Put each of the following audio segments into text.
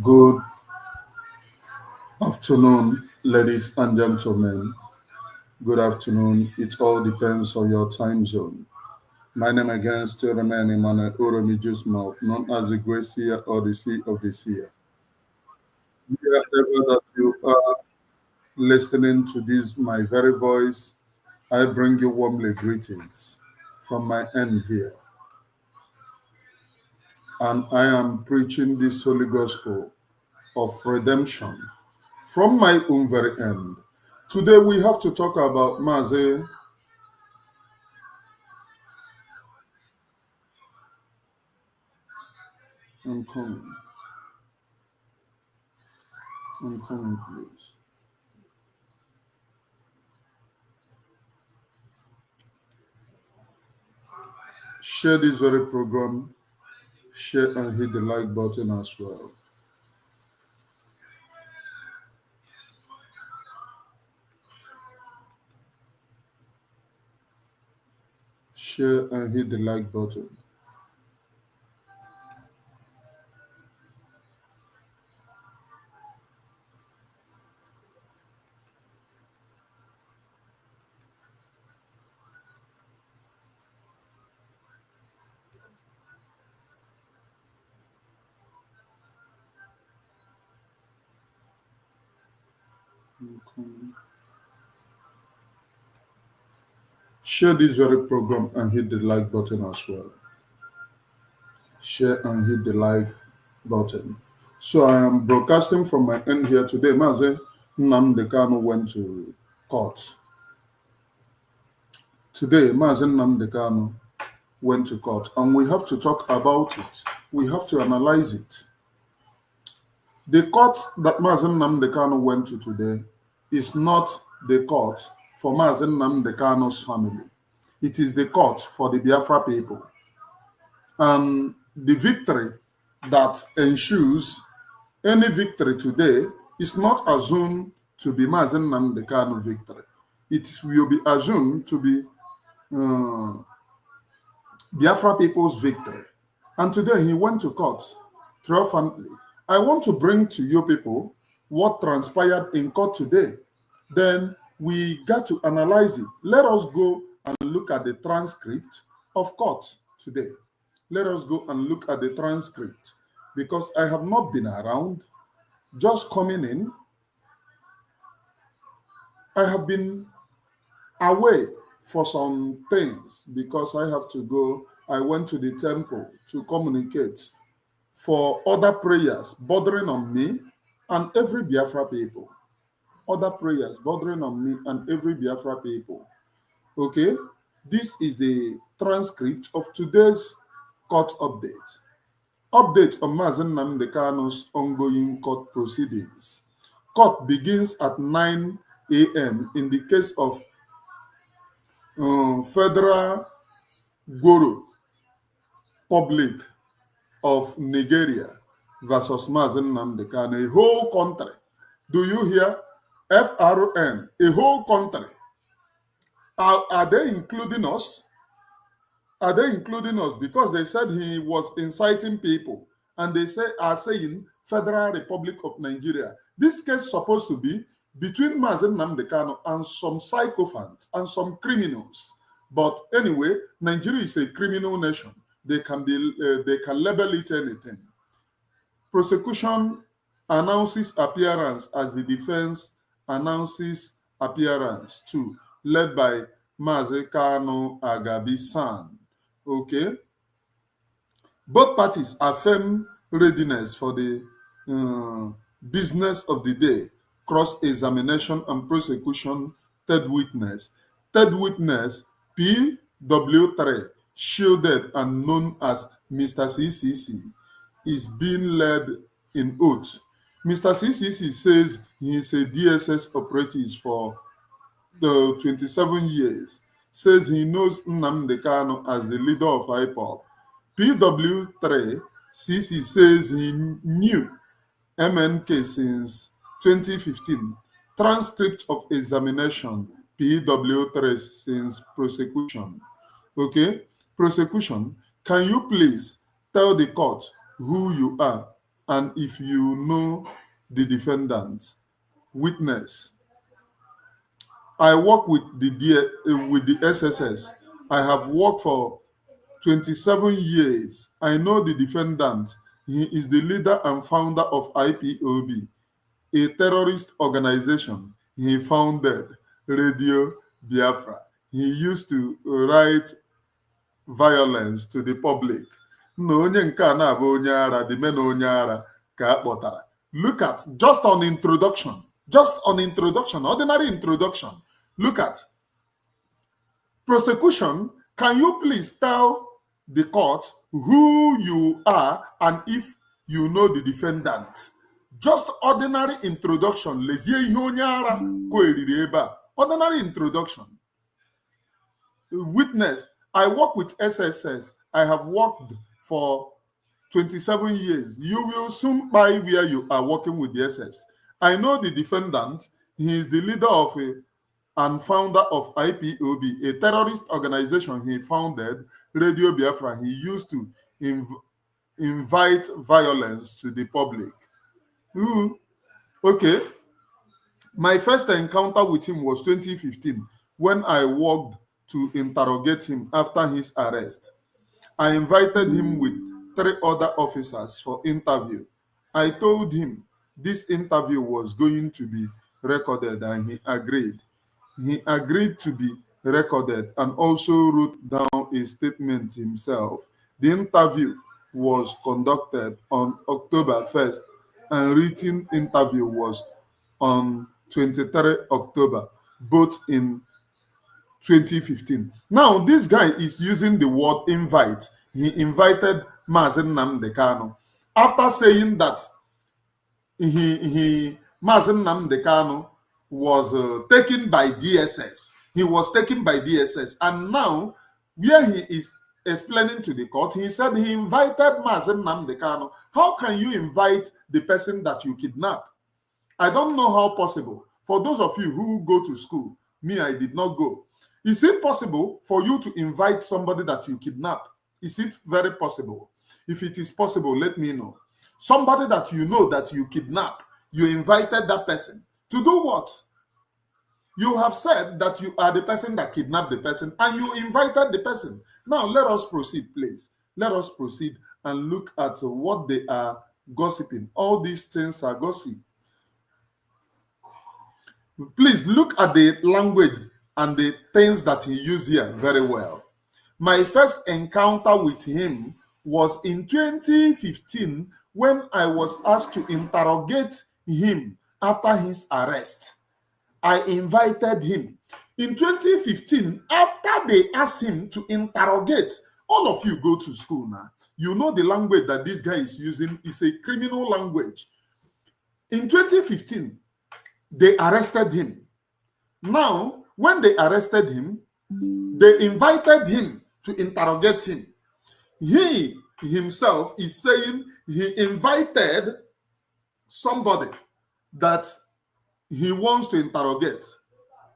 Good afternoon, ladies and gentlemen. Good afternoon. It all depends on your time zone. My name again still remains Emmanuel Oromi Jusmal, known as the Great Seer or the Sea of the Seer. Wherever that you are listening to this, my very voice, I bring you warmly greetings from my end here. And I am preaching this holy gospel of redemption from my own very end. Today we have to talk about Mazi. I'm coming. I'm coming, please. Share this very program. Share and hit the like button as well. Share and hit the like button. I'm coming. Share this very program and hit the like button as well. Share and hit the like button. So I am broadcasting from my end here today. Mazi Nnamdi Kanu went to court. Today, Mazi Nnamdi Kanu went to court, and we have to talk about it. We have to analyze it. The court that Mazi Nnamdi Kanu went to today is not the court for Mazi Nnamdi Kanu's family. It is the court for the Biafra people. And the victory that ensues any victory today is not assumed to be Mazi Nnamdi Kanu victory. It will be assumed to be Biafra people's victory. And today he went to court triumphantly. I want to bring to you people what transpired in court today. Then we got to analyze it. Let us go and look at the transcript of court today. Let us go and look at the transcript because I have not been around, just coming in. I have been away for some things because I have to go. I went to the temple to communicate for other prayers bordering on me and every Biafra people. Other prayers bordering on me and every Biafra people. Okay? This is the transcript of today's court update. Update on Mazi Nnamdi Kanu's ongoing court proceedings. Court begins at 9 a.m. in the case of Federal Guru Public of Nigeria versus Mazi Nnamdi Kanu, a whole country. Do you hear? FRN, a whole country. Are they including us? Are they including us? Because they said he was inciting people, and they are saying Federal Republic of Nigeria. This case is supposed to be between Mazi Nnamdi Kanu and some sycophants and some criminals. But anyway, Nigeria is a criminal nation. They can label it anything. Prosecution announces appearance as the defense announces appearance too, led by Mazi Kanu Agabi-san. Okay. Both parties affirm readiness for the business of the day, cross-examination and prosecution. Third witness. Third witness, PW3, shielded and known as Mr. CCC, is being led in oath. Mr. CCC says he is a DSS operative for 27 years, says he knows Nnamdi Kanu as the leader of IPOP. PW3 CC says he knew MNK since 2015. Transcript of examination, PW3 since prosecution. Okay, prosecution, can you please tell the court who you are and if you know the defendant. Witness. I work with the SSS. I have worked for 27 years. I know the defendant. He is the leader and founder of IPOB, a terrorist organization. He founded Radio Biafra. He used to write violence to the public. Na onye nke a na-abụ onye ara, the men onye ara ka a kpọtara. Look at just on introduction, ordinary introduction. Look at prosecution. Can you please tell the court who you are and if you know the defendant? Just ordinary introduction. Lezie ihe onye ara ko eriri ebe a. Ordinary introduction. Witness. I work with SSS. I have worked for 27 years. You will soon buy where you are working with the SS. I know the defendant. He is the leader of and founder of IPOB, a terrorist organization he founded, Radio Biafra. He used to invite violence to the public. Ooh, okay. My first encounter with him was 2015 when I worked to interrogate him after his arrest. I invited him with 3 other officers for interview. I told him this interview was going to be recorded and he agreed. He agreed to be recorded and also wrote down a statement himself. The interview was conducted on October 1st and written interview was on 23 October, both in 2015. Now, this guy is using the word invite. He invited Mazi Nnamdi Kanu. After saying that Mazi Nnamdi Kanu was taken by DSS. He was taken by DSS. And now, where he is explaining to the court, he said he invited Mazi Nnamdi Kanu. How can you invite the person that you kidnap? I don't know how possible. For those of you who go to school, me, I did not go. Is it possible for you to invite somebody that you kidnap? Is it very possible? If it is possible, let me know. Somebody that you know that you kidnap, you invited that person. To do what? You have said that you are the person that kidnapped the person and you invited the person. Now, let us proceed, please. Let us proceed and look at what they are gossiping. All these things are gossip. Please look at the language and the things that he used here very well. My first encounter with him was in 2015 when I was asked to interrogate him after his arrest. I invited him. In 2015, after they asked him to interrogate, all of you go to school now. You know the language that this guy is using is a criminal language. In 2015, they arrested him. Now, when they arrested him, they invited him to interrogate him. He himself is saying he invited somebody that he wants to interrogate.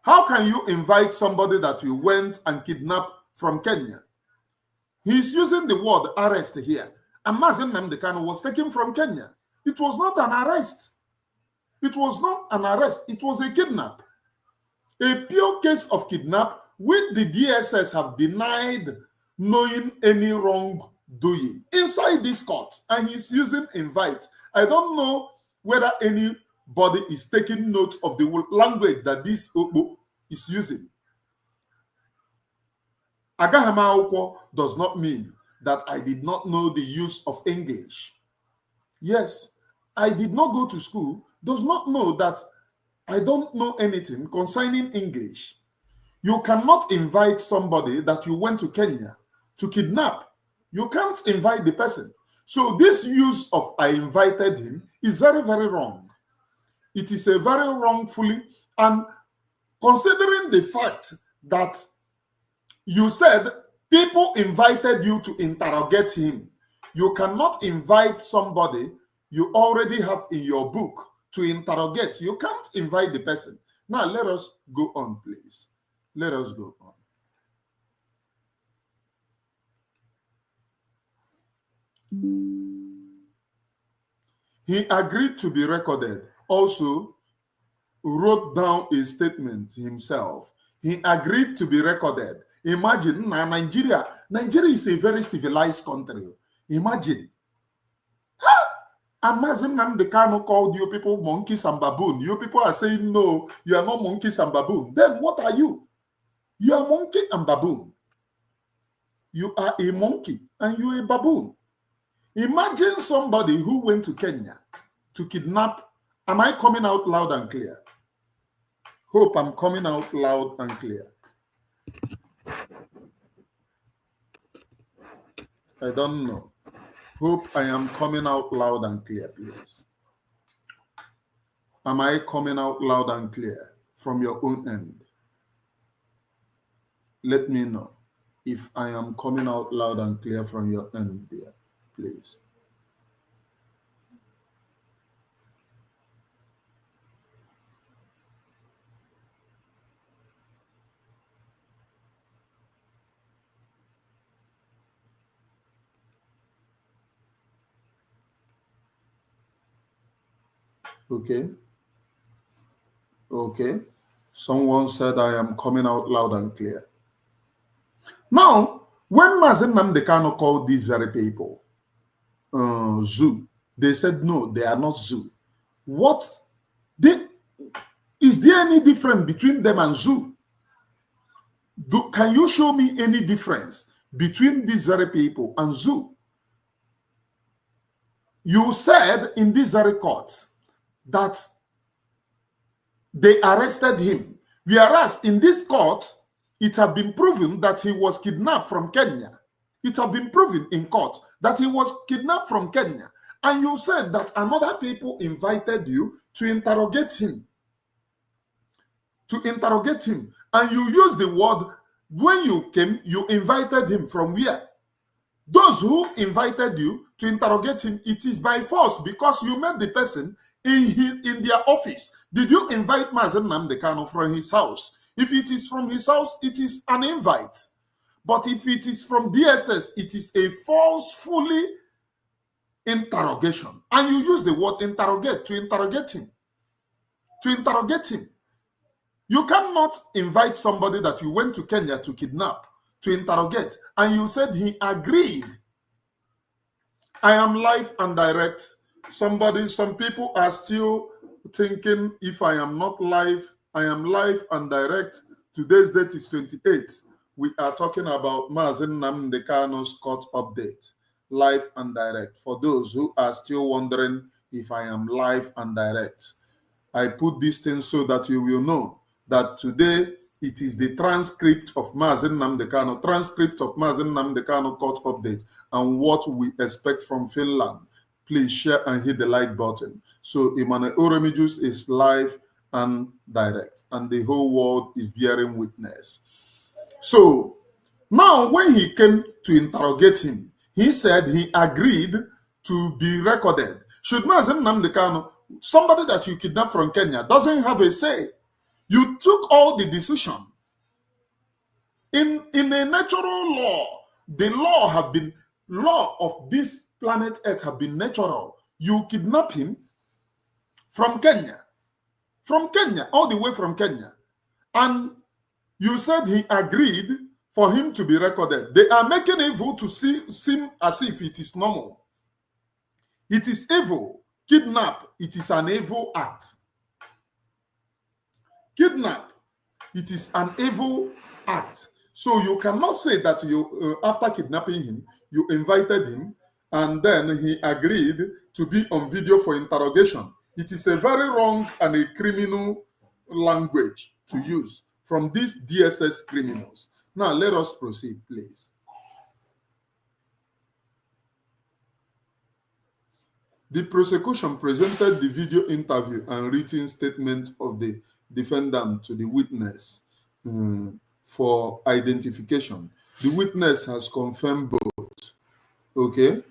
How can you invite somebody that you went and kidnapped from Kenya? He's using the word arrest here. And Mazi Nnamdi Kanu was taken from Kenya. It was not an arrest. It was not an arrest. It was a kidnap. A pure case of kidnap, which the DSS have denied knowing any wrongdoing inside this court. And he's using invite. I don't know whether anybody is taking note of the language that this Ogbo is using. Agahama does not mean that I did not know the use of English. Yes, I did not go to school, does not know that I don't know anything concerning English. You cannot invite somebody that you went to Kenya to kidnap. You can't invite the person. So this use of I invited him is very, very wrong. It is a very wrongfully, and considering the fact that you said people invited you to interrogate him, you cannot invite somebody you already have in your book to interrogate. You can't invite the person. Now, let us go on, please. Let us go on. He agreed to be recorded. Also, wrote down a statement himself. He agreed to be recorded. Imagine, Nigeria is a very civilized country. Imagine. And Mazi Nnamdi Kanu called you people monkeys and baboon. You people are saying, no, you are not monkeys and baboon. Then what are you? You are monkey and baboon. You are a monkey and you are a baboon. Imagine somebody who went to Kenya to kidnap. Am I coming out loud and clear? Hope I'm coming out loud and clear. I don't know. Hope I am coming out loud and clear, please. Am I coming out loud and clear from your own end? Let me know if I am coming out loud and clear from your end there, please. Okay. Okay. Someone said I am coming out loud and clear. Now, when Mazi Nnamdi Kanu called these very people zoo, they said no, they are not zoo. Is there any difference between them and zoo? Can you show me any difference between these very people and zoo? You said in this very court that they arrested him, whereas in this court, it had been proven that he was kidnapped from Kenya. It had been proven in court that he was kidnapped from Kenya. And you said that another people invited you to interrogate him. And you used the word, when you came, you invited him from where? Those who invited you to interrogate him, it is by force because you met the person in their office. Did you invite Mazi Nnamdi Kanu from his house? If it is from his house, it is an invite. But if it is from DSS, it is a forcefully interrogation. And you use the word interrogate to interrogate him. You cannot invite somebody that you went to Kenya to kidnap, to interrogate, and you said he agreed. I am live and direct. Some people are still thinking if I am not live, I am live and direct. Today's date is 28th. We are talking about Mazi Nnamdi Kanu's court update, live and direct. For those who are still wondering if I am live and direct, I put these things so that you will know that today it is the transcript of Mazi Nnamdi Kanu court update and what we expect from Finland. Please share and hit the like button. So Emmanuel Oremijus is live and direct, and the whole world is bearing witness. So now when he came to interrogate him, he said he agreed to be recorded. Should Mazi Nnamdi Kanu, somebody that you kidnapped from Kenya, doesn't have a say? You took all the decision. In a natural law, the law of this planet Earth have been natural. You kidnap him from Kenya, all the way from Kenya. And you said he agreed for him to be recorded. They are making evil to seem as if it is normal. It is evil. Kidnap, it is an evil act. Kidnap, it is an evil act. So you cannot say that you, after kidnapping him, you invited him and then he agreed to be on video for interrogation. It is a very wrong and a criminal language to use from these DSS criminals. Now let us proceed, please. The prosecution presented the video interview and written statement of the defendant to the witness for identification. The witness has confirmed both. Okay.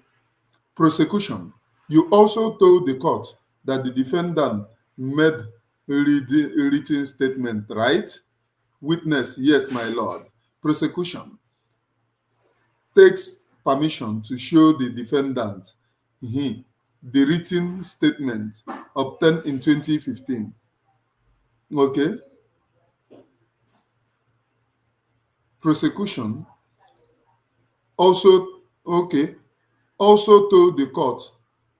Prosecution, you also told the court that the defendant made written statement, right? Witness, yes, my lord. Prosecution takes permission to show the defendant he the written statement obtained in 2015. Okay. Prosecution also, okay, also told the court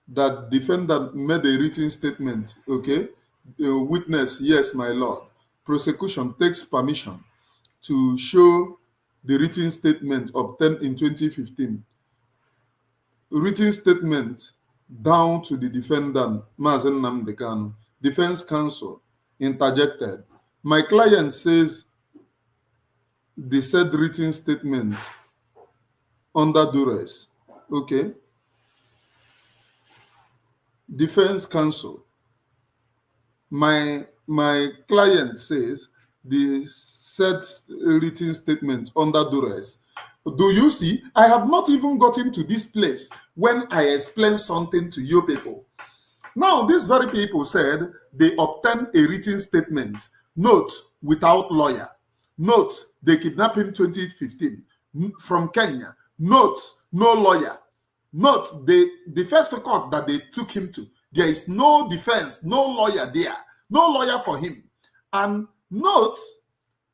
that defendant made a written statement. Okay. The witness, yes, my lord. Prosecution takes permission to show the written statement obtained in 2015. Written statement down to the defendant, Mazi Nnamdi Kanu. Defense counsel interjected. My client says the said written statement under duress. Okay. Defense counsel. My client says the said written statement under duress. Do you see? I have not even gotten to this place when I explain something to you people. Now, these very people said they obtained a written statement. Note, without lawyer. Note, they kidnapped him 2015 from Kenya. Note, no lawyer. Note, the first court that they took him to, there is no defense, no lawyer there, no lawyer for him. And note,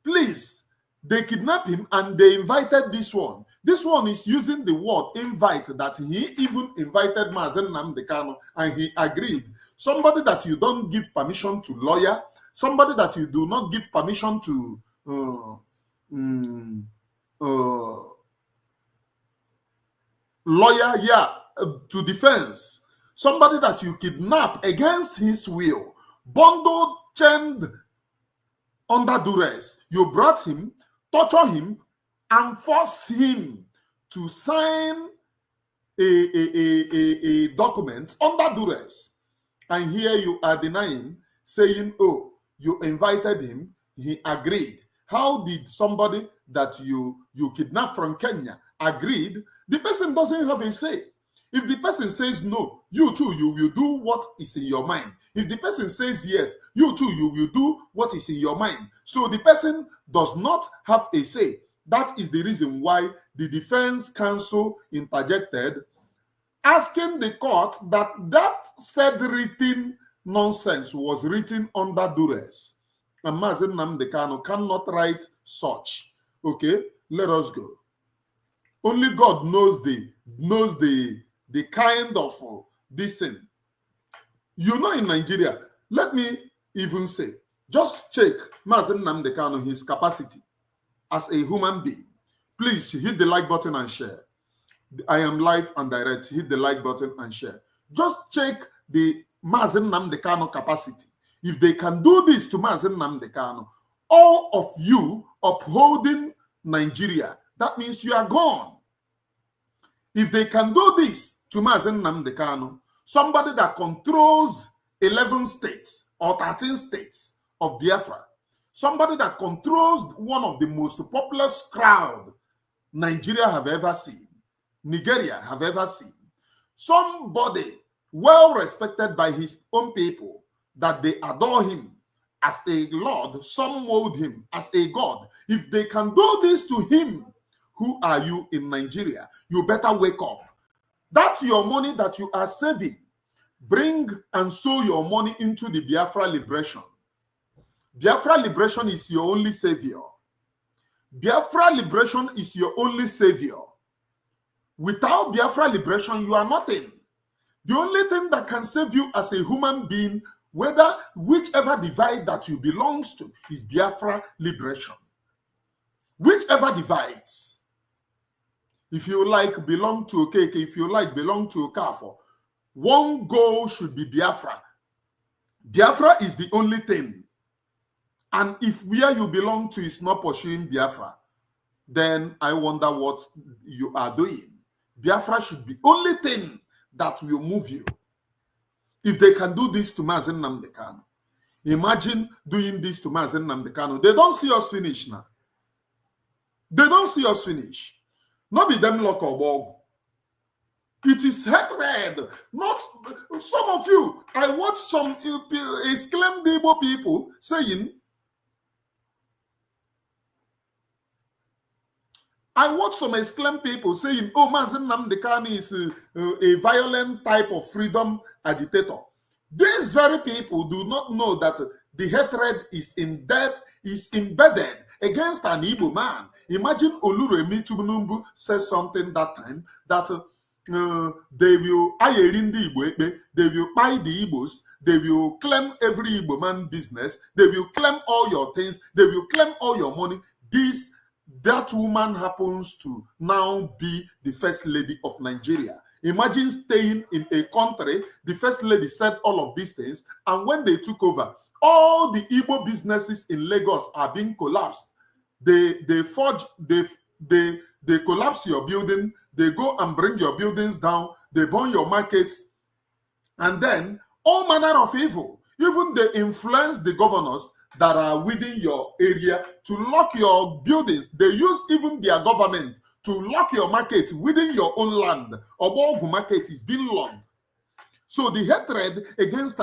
please, they kidnapped him and they invited this one. This one is using the word invite, that he even invited Mazi Nnamdi Kanu and he agreed. Somebody that you don't give permission to lawyer, somebody that you do not give permission to lawyer, to defense, somebody that you kidnap against his will, bundled, chained, under duress. You brought him, torture him, and force him to sign a document under duress. And here you are denying, saying, oh, you invited him, he agreed. How did somebody that you kidnapped from Kenya agreed? The person doesn't have a say. If the person says no, you too, you will do what is in your mind. If the person says yes, you too, you will do what is in your mind. So the person does not have a say. That is the reason why the defense counsel interjected, asking the court that said written nonsense was written under duress. And Mazi Nnamdi Kanu cannot write such. Okay, let us go. Only God knows the kind of this thing. You know, in Nigeria, let me even say, just check Mazi Nnamdi Kanu, his capacity as a human being. Please hit the like button and share. I am live and direct. Hit the like button and share. Just check the Mazi Nnamdi Kanu capacity. If they can do this to Mazi Nnamdi Kanu, all of you upholding Nigeria, that means you are gone. If they can do this to Mazi Nnamdi Kanu, somebody that controls 11 states or 13 states of Biafra, somebody that controls one of the most populous crowd Nigeria have ever seen, Nigeria have ever seen, somebody well respected by his own people, that they adore him as a lord, some mold him as a god. If they can do this to him, who are you in Nigeria? You better wake up. That's your money that you are saving. Bring and sow your money into the Biafra liberation. Biafra liberation is your only savior. Biafra liberation is your only savior. Without Biafra liberation, you are nothing. The only thing that can save you as a human being, whichever divide that you belongs to, is Biafra liberation. Whichever divides. If you like, belong to Okeke. If you like, belong to Okafo. One goal should be Biafra. Biafra is the only thing. And if where you belong to is not pursuing Biafra, then I wonder what you are doing. Biafra should be only thing that will move you. If they can do this to Mazi Nnamdi Kanu, imagine doing this to Mazi Nnamdi Kanu. They don't see us finish now. They don't see us finish. Not be them lock or bog. It is hatred. Not some of you. I watch some exclaimed Igbo people saying, I watch some exclaim people saying, oh, Mazi Nnamdi Kanu is a violent type of freedom agitator. These very people do not know that the hatred is embedded against an Igbo man. Imagine Oluremi Tubunumbu says something that time that they will they will buy the Igbos, they will claim every Igbo man business, they will claim all your things, they will claim all your money. That woman happens to now be the first lady of Nigeria. Imagine staying in a country, the first lady said all of these things, and when they took over, all the Igbo businesses in Lagos are being collapsed. They collapse your building, they go and bring your buildings down, they burn your markets, and then all manner of evil. Even they influence the governors that are within your area to lock your buildings. They use even their government to lock your market within your own land. Obogu market is being locked. So the hatred against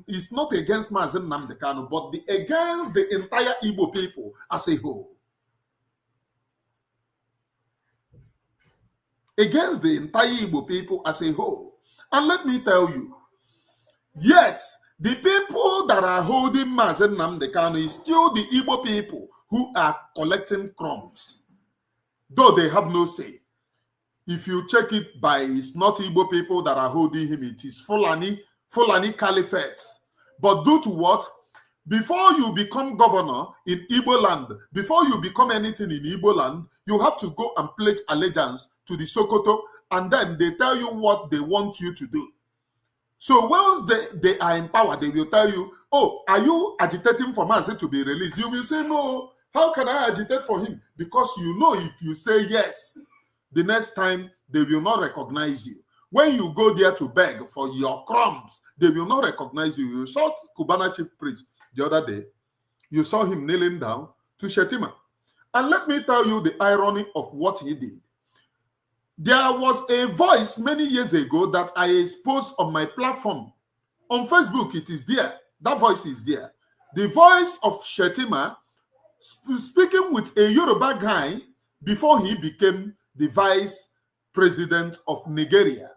is not against Mazi Nnamdi Kanu, but against the entire Igbo people as a whole. Against the entire Igbo people as a whole. And let me tell you, yet the people that are holding Mazi Nnamdi Kanu is still the Igbo people who are collecting crumbs, though they have no say. If you check it by, it's not Igbo people that are holding him, it is Fulani Caliphates. But due to what? Before you become governor in Igbo land, before you become anything in Igbo land, you have to go and pledge allegiance to the Sokoto, and then they tell you what they want you to do. So once they are in power, they will tell you, oh, are you agitating for Mazi to be released? You will say, no, how can I agitate for him? Because you know if you say yes, the next time they will not recognize you. When you go there to beg for your crumbs, they will not recognize you. You saw Cubana chief priest the other day. You saw him kneeling down to Shetima. And let me tell you the irony of what he did. There was a voice many years ago that I exposed on my platform. On Facebook, it is there. That voice is there. The voice of Shetima speaking with a Yoruba guy before he became the vice president of Nigeria.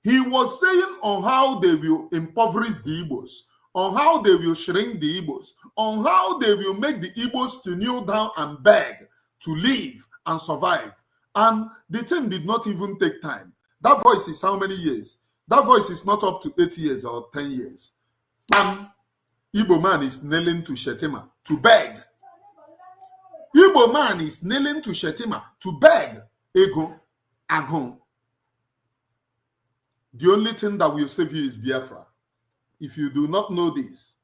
He was saying on how they will impoverish the Igbos, on how they will shrink the Igbos, on how they will make the Igbos to kneel down and beg to live and survive. And the thing did not even take time. That voice is how many years? That voice is not up to 8 years or 10 years. And Igbo man is kneeling to Shetima to beg. Igbo man is kneeling to Shetima to beg. Ego, Agon. The only thing that will save you is Biafra. If you do not know this,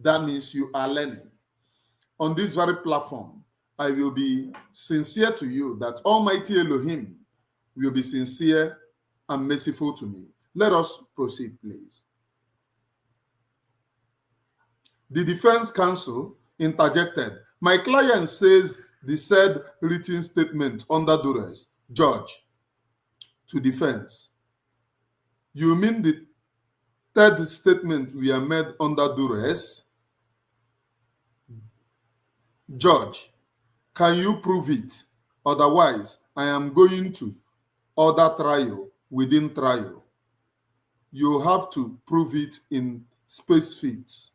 that means you are learning. On this very platform, I will be sincere to you that Almighty Elohim will be sincere and merciful to me. Let us proceed, please. The defense counsel interjected. My client says the said written statement under duress. Judge, to defense. You mean the third statement we are made under duress? Judge, can you prove it? Otherwise, I am going to order trial within trial. You have to prove it in specifics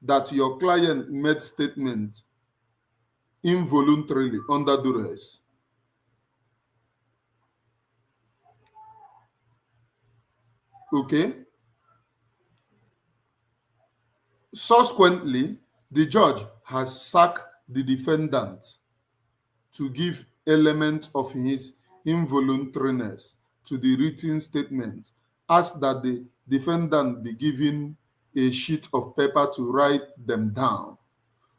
that your client made statement involuntarily under duress. Okay. Subsequently, the judge has sacked the defendant to give element of his involuntariness to the written statement, asked that the defendant be given a sheet of paper to write them down.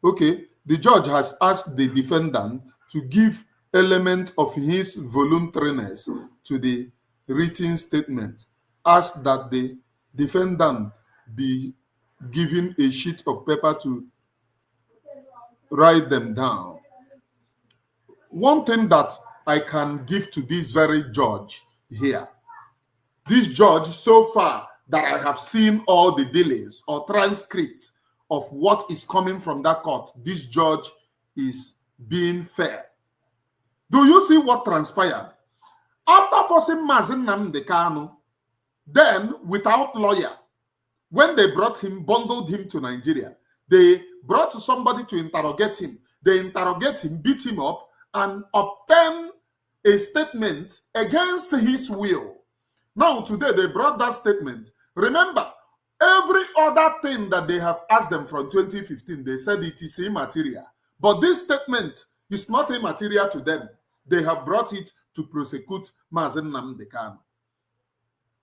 Okay, the judge has asked the defendant to give element of his voluntariness to the written statement, asked that the defendant be given a sheet of paper to write them down. One thing that I can give to this very judge here, this judge so far that I have seen all the delays or transcripts of what is coming from that court, this judge is being fair. Do you see what transpired? After forcing Mazi Nnamdi Kanu, then without lawyer, when they brought him, bundled him to Nigeria, they brought somebody to interrogate him. They interrogate him, beat him up, and obtain a statement against his will. Now, today, they brought that statement. Remember, every other thing that they have asked them from 2015, they said it is immaterial. But this statement is not immaterial to them. They have brought it to prosecute Mazi Nnamdi Kanu,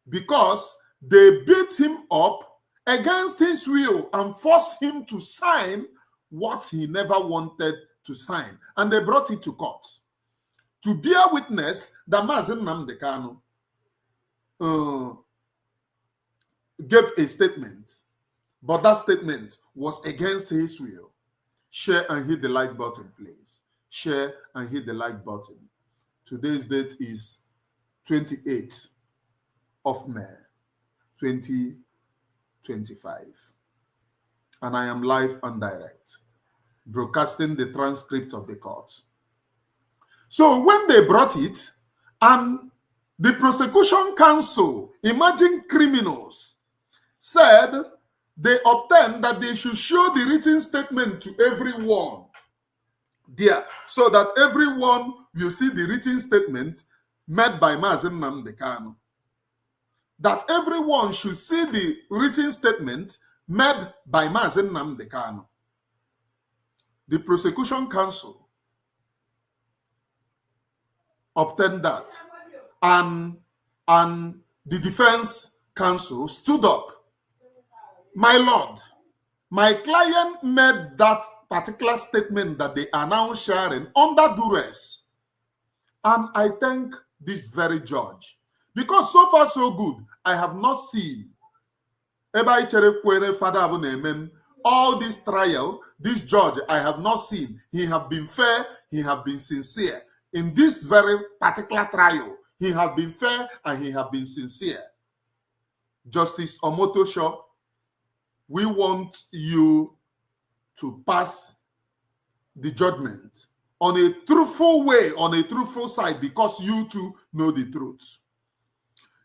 because they beat him up against his will and forced him to sign what he never wanted to sign. And they brought it to court to bear witness that Mazi Nnamdi Kanu gave a statement, but that statement was against his will. Share and hit the like button, please. Share and hit the like button. Today's date is 28th of May, 2025. And I am live and direct, broadcasting the transcript of the court. So when they brought it, and the prosecution counsel, imagine criminals, said they obtained that they should show the written statement to everyone there, so that everyone will see the written statement made by Mazi Nnamdi Kanu. That everyone should see the written statement made by Mazi Nnamdi Kanu. The prosecution counsel obtained that, and the defense counsel stood up. My lord, my client made that particular statement that they are now sharing under duress. And I thank this very judge, because so far so good, I have not seen all this trial, this judge, I have not seen. He have been fair, he have been sincere. In this very particular trial, he have been fair and he have been sincere. Justice Omotosho, we want you to pass the judgment on a truthful way, on a truthful side, because you too know the truth.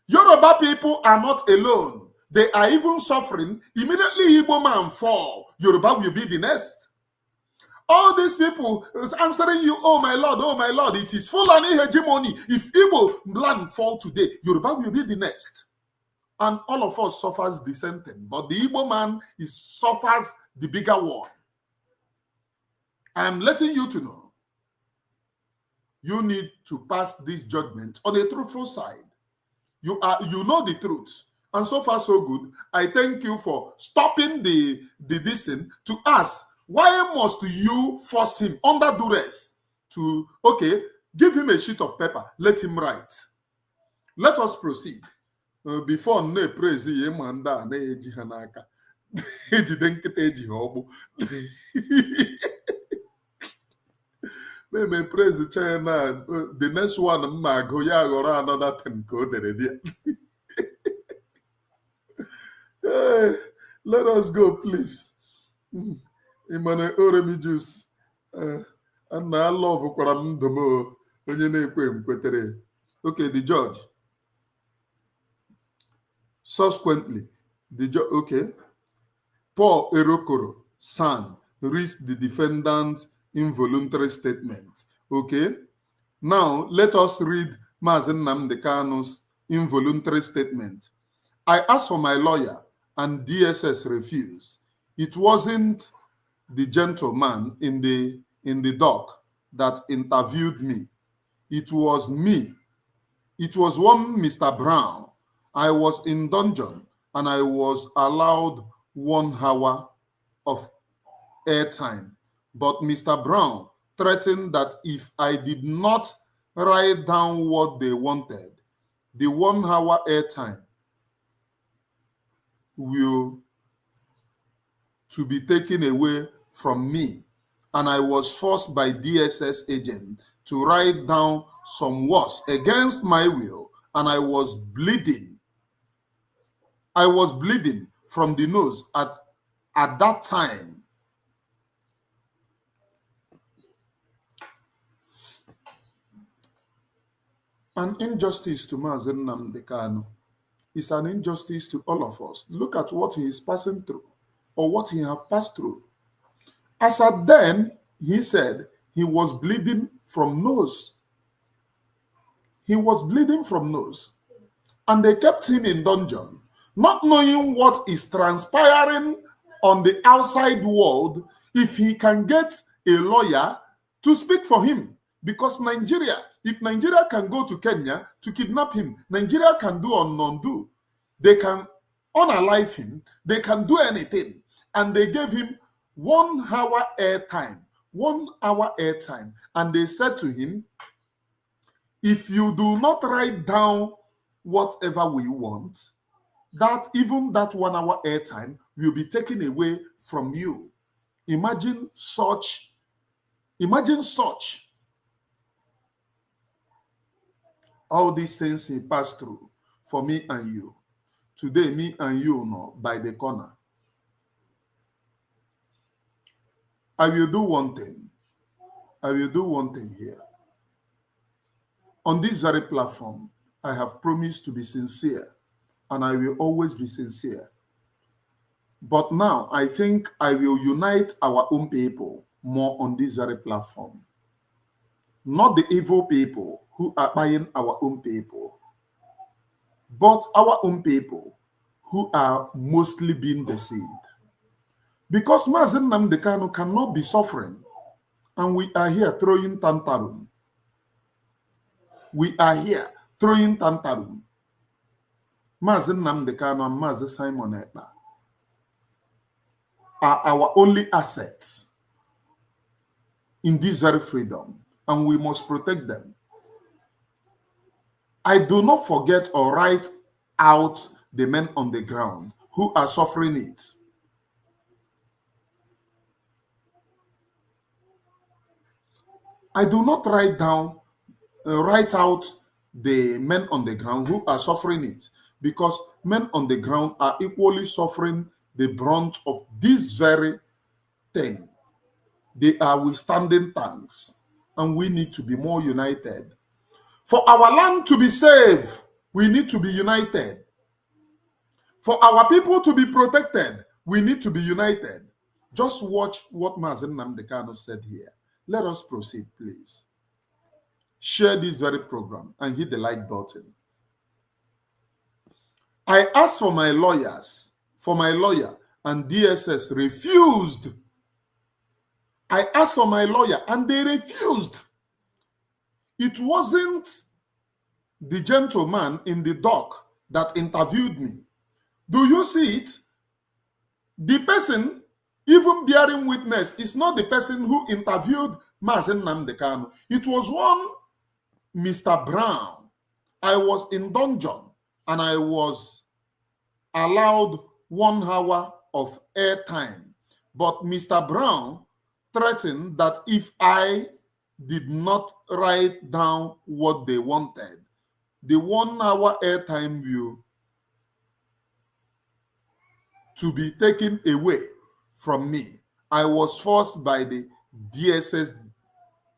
Yoruba people are not alone. They are even suffering. Immediately Igbo man fall, Yoruba will be the next. All these people is answering you, oh my lord, it is Fulani hegemony. If Igbo land fall today, Yoruba will be the next. And all of us suffers the same thing. But the Igbo man suffers the bigger one. I'm letting you to know. You need to pass this judgment on a truthful side. You know the truth. And so far, so good. I thank you for stopping the dissing to ask, why must you force him under duress to, okay, give him a sheet of paper, let him write. Let us proceed. Before ne praise ye manda na eji hanaka. Ejide nkịta eji ọgbụ. May praise China. The next one ma go ya ghọrọ another thing ka o dere there. Let us go, please. Imane oremi juice. And I love kwaram domo onye na-ekwe mkwetere. Okay, the judge. Subsequently, the judge, okay. Paul Erokoro, son, reads the defendant's involuntary statement. Okay. Now, let us read Mazi Nnamdi Kanu's involuntary statement. I asked for my lawyer and DSS refused. It wasn't the gentleman in the dock that interviewed me. It was me. It was one Mr. Brown. I was in dungeon and I was allowed 1 hour of airtime. But Mr. Brown threatened that if I did not write down what they wanted, the 1 hour airtime will to be taken away from me. And I was forced by DSS agent to write down some words against my will, and I was bleeding. I was bleeding from the nose at that time. An injustice to Mazi Nnamdi Kanu is an injustice to all of us. Look at what he is passing through or what he have passed through. As at then, he said he was bleeding from nose. He was bleeding from nose. And they kept him in dungeon, not knowing what is transpiring on the outside world, if he can get a lawyer to speak for him. Because Nigeria, if Nigeria can go to Kenya to kidnap him, Nigeria can do or non-do. They can unalive him. They can do anything. And they gave him 1 hour airtime. 1 hour airtime. And they said to him, if you do not write down whatever we want, that even that 1 hour airtime will be taken away from you. Imagine such. Imagine such. All these things he passed through for me and you. Today, me and you know by the corner. I will do one thing. I will do one thing here. On this very platform, I have promised to be sincere, and I will always be sincere. But now, I think I will unite our own people more on this very platform. Not the evil people who are buying our own people, but our own people who are mostly being deceived. Because Mazi Nnamdi Kanu cannot be suffering, and we are here throwing tantarum. We are here throwing tantarum. Mazi Nnamdi Kanu and Mazi Simon Ekpa are our only assets in this very freedom, and we must protect them. I do not forget or write out the men on the ground who are suffering it. I do not write out the men on the ground who are suffering it, because men on the ground are equally suffering the brunt of this very thing. They are withstanding tanks, and we need to be more united. For our land to be safe, we need to be united. For our people to be protected, we need to be united. Just watch what Mazi Nnamdi Kanu said here. Let us proceed, please. Share this very program and hit the like button. I asked for my lawyers, and DSS refused. I asked for my lawyer and they refused. It wasn't the gentleman in the dock that interviewed me. Do you see it? The person even bearing witness is not the person who interviewed Mazi Nnamdi Kanu. It was one Mr. Brown. I was in dungeon and I was allowed 1 hour of airtime. But Mr. Brown threatened that if I did not write down what they wanted, the 1 hour airtime will to be taken away from me. I was forced by the DSS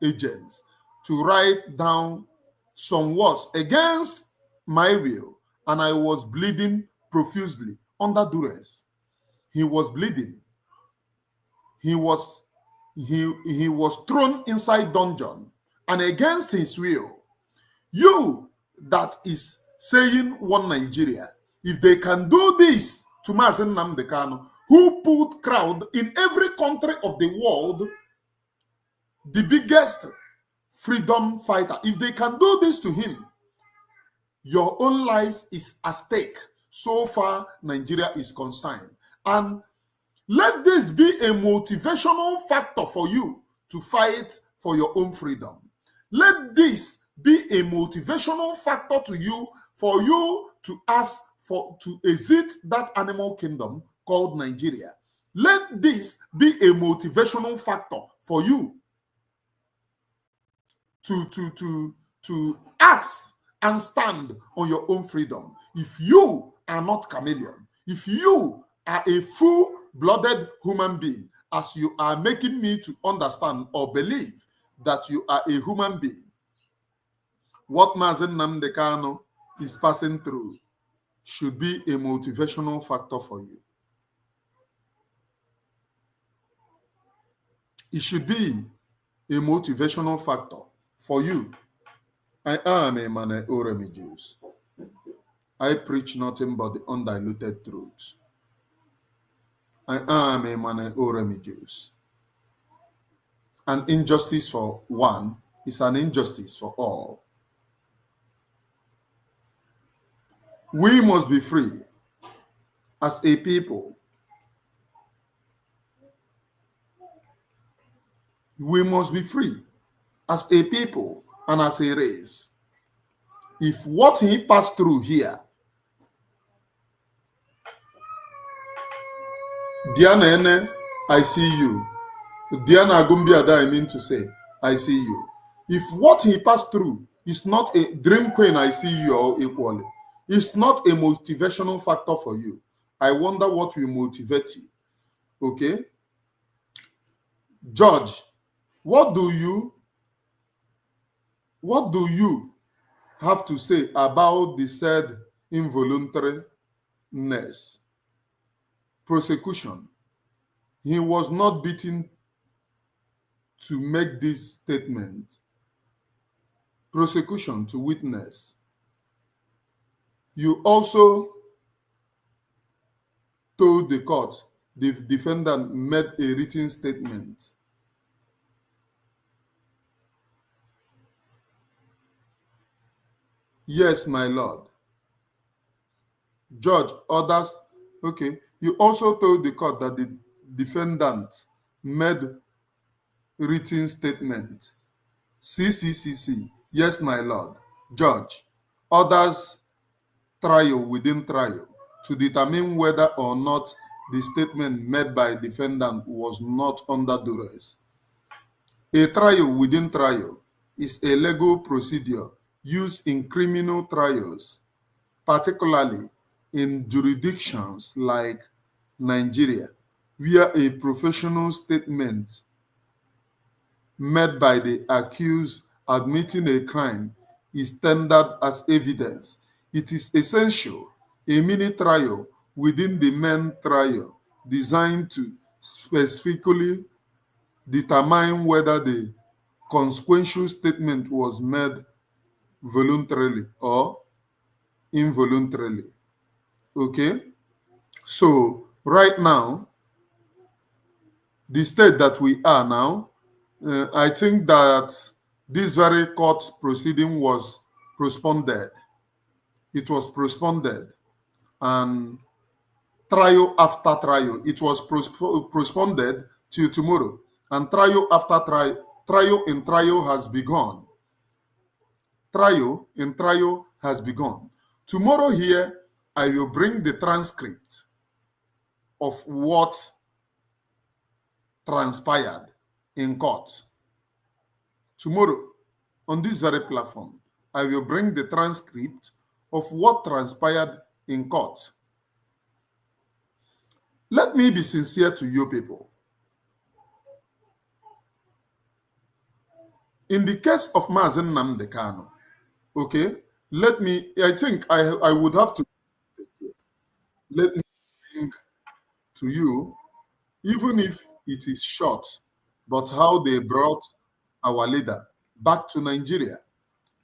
agents to write down some words against my will, and I was bleeding profusely under duress. He was bleeding. He was thrown inside dungeon, and against his will. You that is saying one Nigeria, if they can do this to Mazi Nnamdi Kanu, who put crowd in every country of the world, the biggest freedom fighter, if they can do this to him, your own life is at stake so far Nigeria is concerned. And let this be a motivational factor for you to fight for your own freedom. Let this be a motivational factor to you for you to ask to exit that animal kingdom called Nigeria. Let this be a motivational factor for you to ask and stand on your own freedom. If you are not chameleon, If you are a full-blooded human being, as you are making me to understand or believe that you are a human being, what Mazi Nnamdi Kanu is passing through should be a motivational factor for you. It should be a motivational factor for you. I am a man Oremi Jews. I preach nothing but the undiluted truth. I am a man Oremi Jews. An injustice for one is an injustice for all. We must be free as a people. We must be free as a people and as a race. If what he passed through here, Diana Ene, I see you. Diana Agumbiada, I mean to say, I see you. If what he passed through is not a dream queen, I see you all equally. It's not a motivational factor for you. I wonder what will motivate you. Okay? George, what do you have to say about the said involuntariness prosecution? He was not beaten to make this statement. Prosecution to witness. You also told the court the defendant made a written statement. Yes, my lord. Judge orders, okay. You also told the court that the defendant made written statement. CCCC. Yes, my lord. Judge orders trial within trial to determine whether or not the statement made by defendant was not under duress. A trial within trial is a legal procedure used in criminal trials, particularly in jurisdictions like Nigeria, where a professional statement made by the accused admitting a crime is tendered as evidence. It is essential a mini trial within the main trial designed to specifically determine whether the consequential statement was made voluntarily or involuntarily. Okay? So, right now, the state that we are now, I think that this very court proceeding was postponed. It was postponed. And trial after trial, it was postponed till tomorrow. And trial after trial in trial has begun. Trial in trial has begun. Tomorrow here, I will bring the transcript of what transpired in court. Tomorrow, on this very platform, I will bring the transcript of what transpired in court. Let me be sincere to you people. In the case of Mazi Nnamdi Kanu, okay, I think I would have to, let me bring to you, even if it is short, but how they brought our leader back to Nigeria.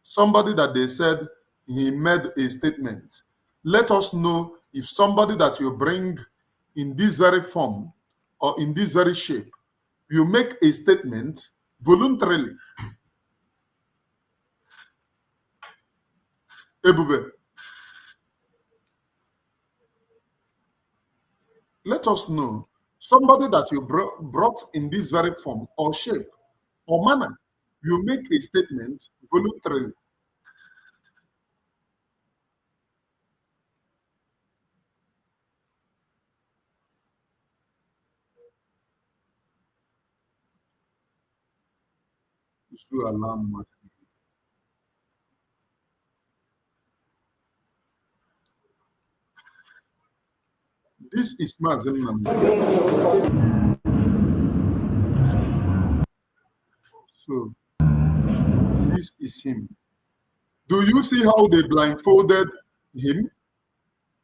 Somebody that they said he made a statement. Let us know if somebody that you bring in this very form or in this very shape, you make a statement voluntarily. Ebube, let us know somebody that you brought in this very form or shape or manner. You make a statement voluntarily. To alarm. This is Mazi Nnamdi. So this is him. Do you see how they blindfolded him?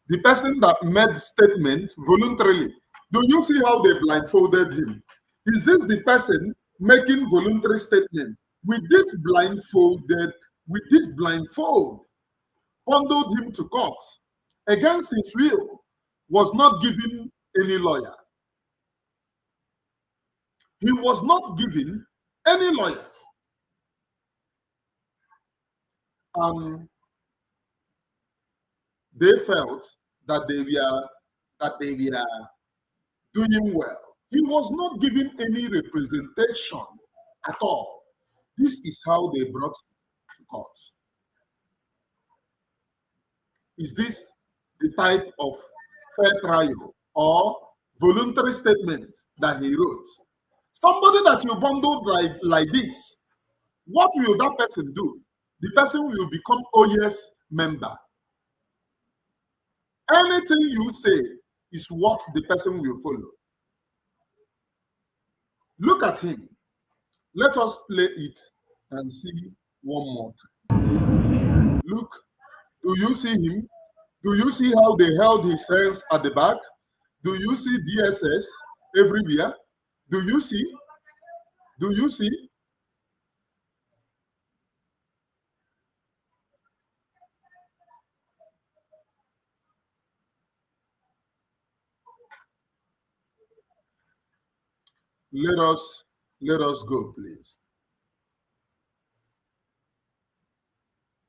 The person that made statement voluntarily. Do you see how they blindfolded him? Is this the person making voluntary statement with this blindfold, bundled him to court against his will, was not given any lawyer. He was not given any lawyer. They felt that they were doing well. He was not given any representation at all. This is how they brought to court. Is this the type of fair trial or voluntary statement that he wrote? Somebody that you bundled like this, what will that person do? The person will become OES member. Anything you say is what the person will follow. Look at him. Let us play it and see one more time. Look, do you see him? Do you see how they held his hands at the back? Do you see DSS everywhere? Do you see? Do you see? Let us go, please.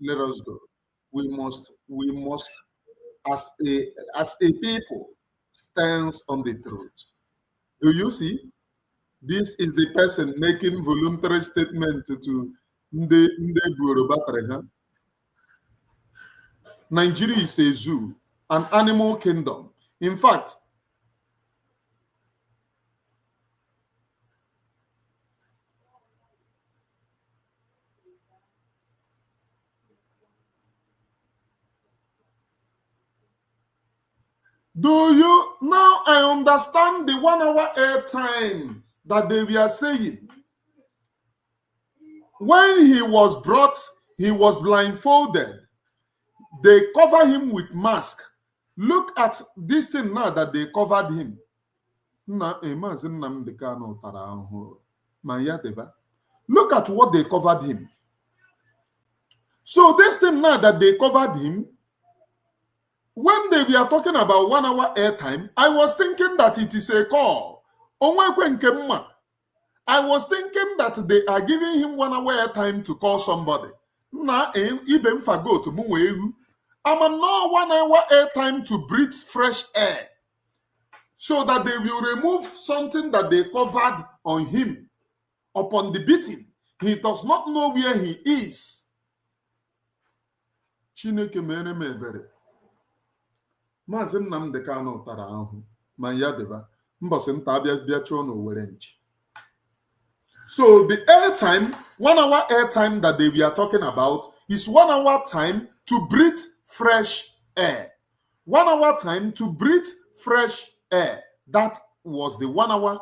Let us go. We must, as a people, stand on the truth. Do you see? This is the person making voluntary statement to Nnamdi Bureau. Nigeria is a zoo, an animal kingdom. In fact, do you now? I understand the 1 hour airtime that they were saying. When he was brought, he was blindfolded. They cover him with mask. Look at this thing now that they covered him. Look at what they covered him. So this thing now that they covered him, when they were talking about 1 hour airtime, I was thinking that it is a call. I was thinking that they are giving him 1 hour airtime to call somebody. Even forgot to I'm now 1 hour airtime to breathe fresh air, so that they will remove something that they covered on him upon the beating. He does not know where he is. Chineke mere m ebere. Mazi Nnamdi Kanu tara ahụ ma ya deba mbọsị nta bịa chụọ n'Owere nchi. So the airtime, 1 hour airtime that they were talking about is 1 hour time to breathe fresh air. 1 hour time to breathe fresh air. That was the 1 hour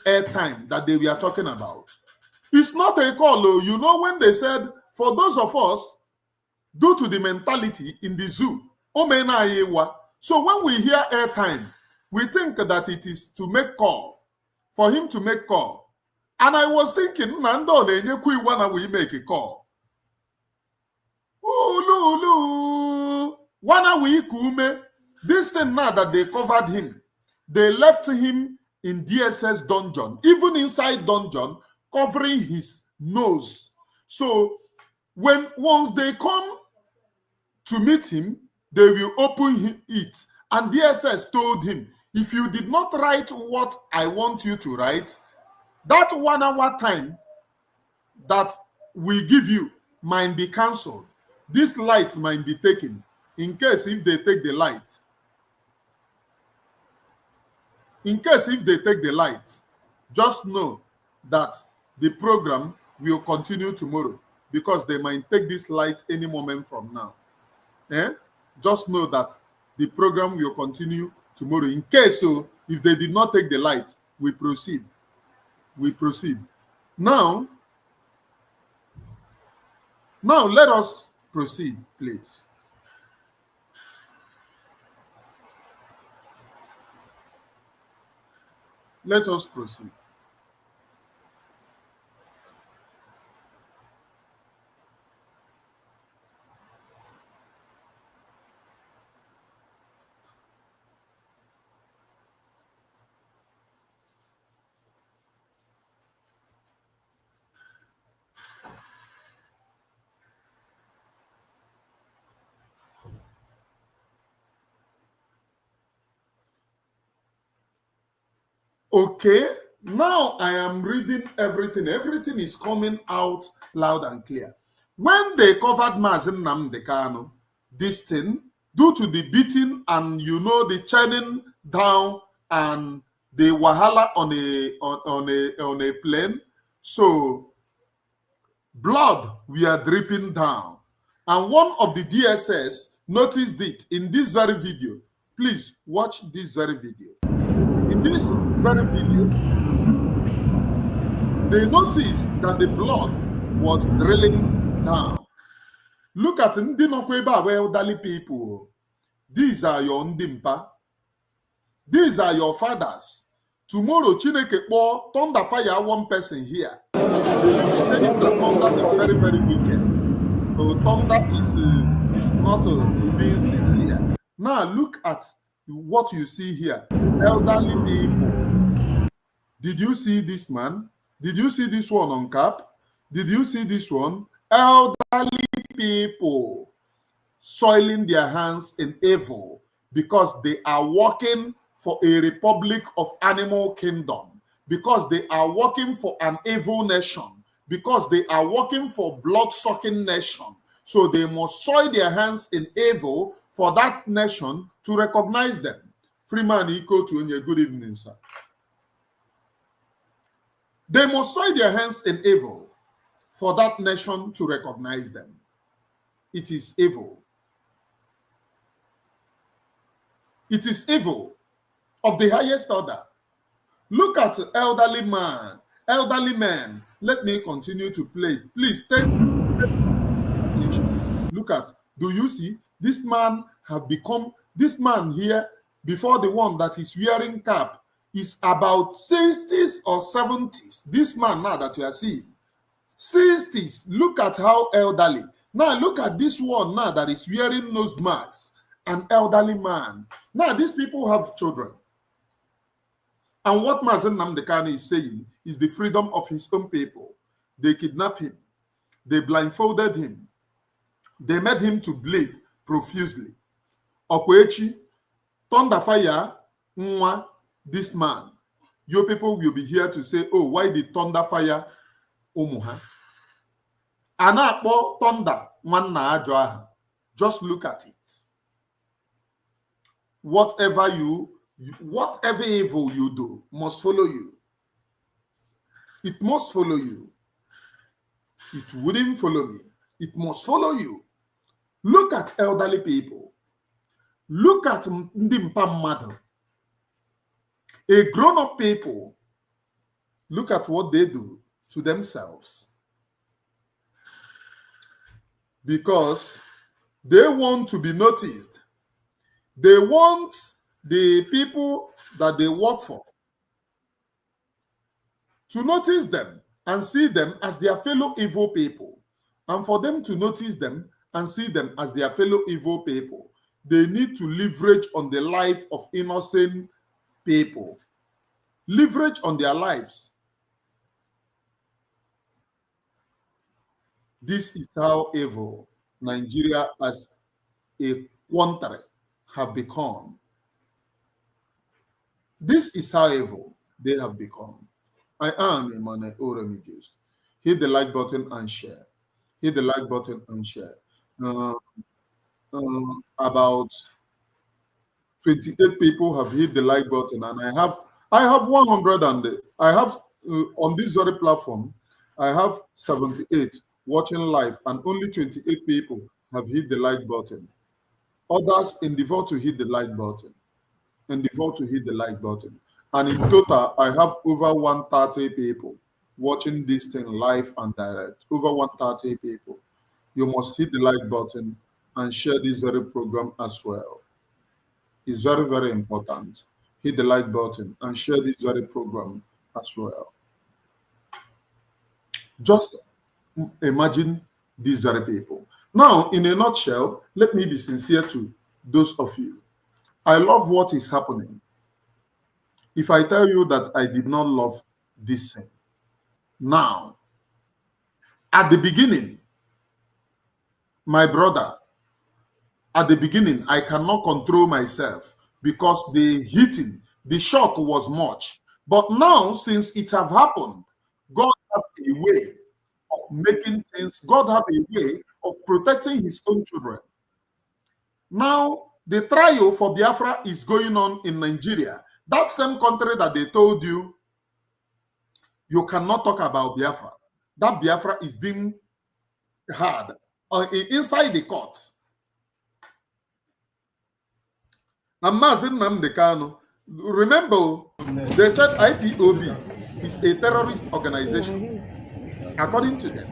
airtime that they were talking about. It's not a call. You know, when they said, for those of us, due to the mentality in the zoo, so when we hear airtime, we think that it is to make call, for him to make call. And I was thinking, Nando, we make a call. This thing now that they covered him, they left him in DSS dungeon, even inside dungeon, covering his nose. So once they come to meet him, they will open it. And DSS told him, if you did not write what I want you to write, that 1 hour time that we give you might be cancelled. This light might be taken in case if they take the light. In case if they take the light, just know that the program will continue tomorrow, because they might take this light any moment from now. Just know that The program will continue tomorrow. In case so, if they did not take the light, we proceed. We proceed. Now let us proceed, please. Let us proceed. Okay, now I am reading everything. Everything is coming out loud and clear. When they covered Mazi Nnamdi Kanu, this thing, due to the beating and the churning down and the wahala on a plane, so blood were dripping down. And one of the DSS noticed it in this very video. Please watch this very video. In this very video, they noticed that the blood was drilling down. Look at ndị nọkwa ebe a elderly people. These are your ndimpa. These are your fathers. Tomorrow, Chineke kpọọ thunder fire one person here. They will be saying that thunder is very, very wicked. So thunder is not being sincere. Now look at what you see here. Elderly people. Did you see this man? Did you see this one on cap? Did you see this one? Elderly people soiling their hands in evil because they are working for a republic of animal kingdom, because they are working for an evil nation, because they are working for blood-sucking nation. So they must soil their hands in evil for that nation to recognize them. Freeman Iko to Unye, good evening, sir. They must soil their hands in evil for that nation to recognize them. It is evil. It is evil of the highest order. Look at elderly man, elderly man. Let me continue to play. Please take attention. Look at, do you see? This man have become, this man here, before the one that is wearing cap, is about 60s or 70s. This man now that you are seeing, 60s. Look at how elderly. Now look at this one now that is wearing nose mask, an elderly man. Now these people have children. And what Mazi Nnamdi Kanu is saying is the freedom of his own people. They kidnapped him. They blindfolded him. They made him to bleed profusely. Okwechi, thunder fire, nwa, this man. Your people will be here to say, oh, why did thunder fire Umuha? Anakpo thunder, nwanna ajo aha. Just look at it. Whatever evil you do must follow you. It must follow you. It wouldn't follow me. It must follow you. Look at elderly people. Look at ndị mpa mmadụ. A grown-up people. Look at what they do to themselves. Because they want to be noticed. They want the people that they work for to notice them and see them as their fellow evil people. And for them to notice them and see them as their fellow evil people, they need to leverage on the life of innocent people. Leverage on their lives. This is how evil Nigeria as a country have become. This is how evil they have become. I am Emmanuel Oremijus. Hit the like button and share. Hit the like button and share. About 28 people have hit the like button, and I have 100, and I have on this very platform, I have 78 watching live, and only 28 people have hit the like button. Others endeavor to hit the like button. Endeavor to hit the like button. And in total, I have over 130 people watching this thing live and direct. Over 130 people. You must hit the like button and share this very program as well. It's very, very important. Hit the like button and share this very program as well. Just imagine these very people. Now, in a nutshell, let me be sincere to those of you. I love what is happening. If I tell you that I did not love this thing, now, at the beginning, my brother, at the beginning, I cannot control myself because the hitting, the shock was much. But now, since it have happened, God have a way of making things, God have a way of protecting his own children. Now, the trial for Biafra is going on in Nigeria. That same country that they told you, you cannot talk about Biafra. That Biafra is being had inside the court. And Mazi Nnamdi Kanu, remember, they said IPOB is a terrorist organization, according to them.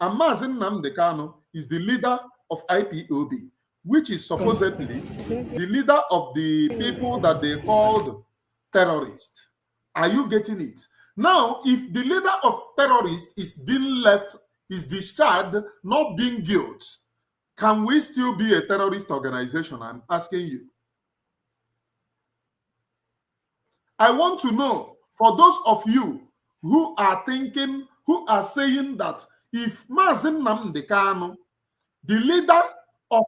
And Mazi Nnamdi Kanu is the leader of IPOB, which is supposedly the leader of the people that they called terrorists. Are you getting it? Now, if the leader of terrorists is being left, is discharged, not being guilty, can we still be a terrorist organization? I'm asking you. I want to know, for those of you who are thinking, who are saying that if Mazi Nnamdi Kanu, the leader of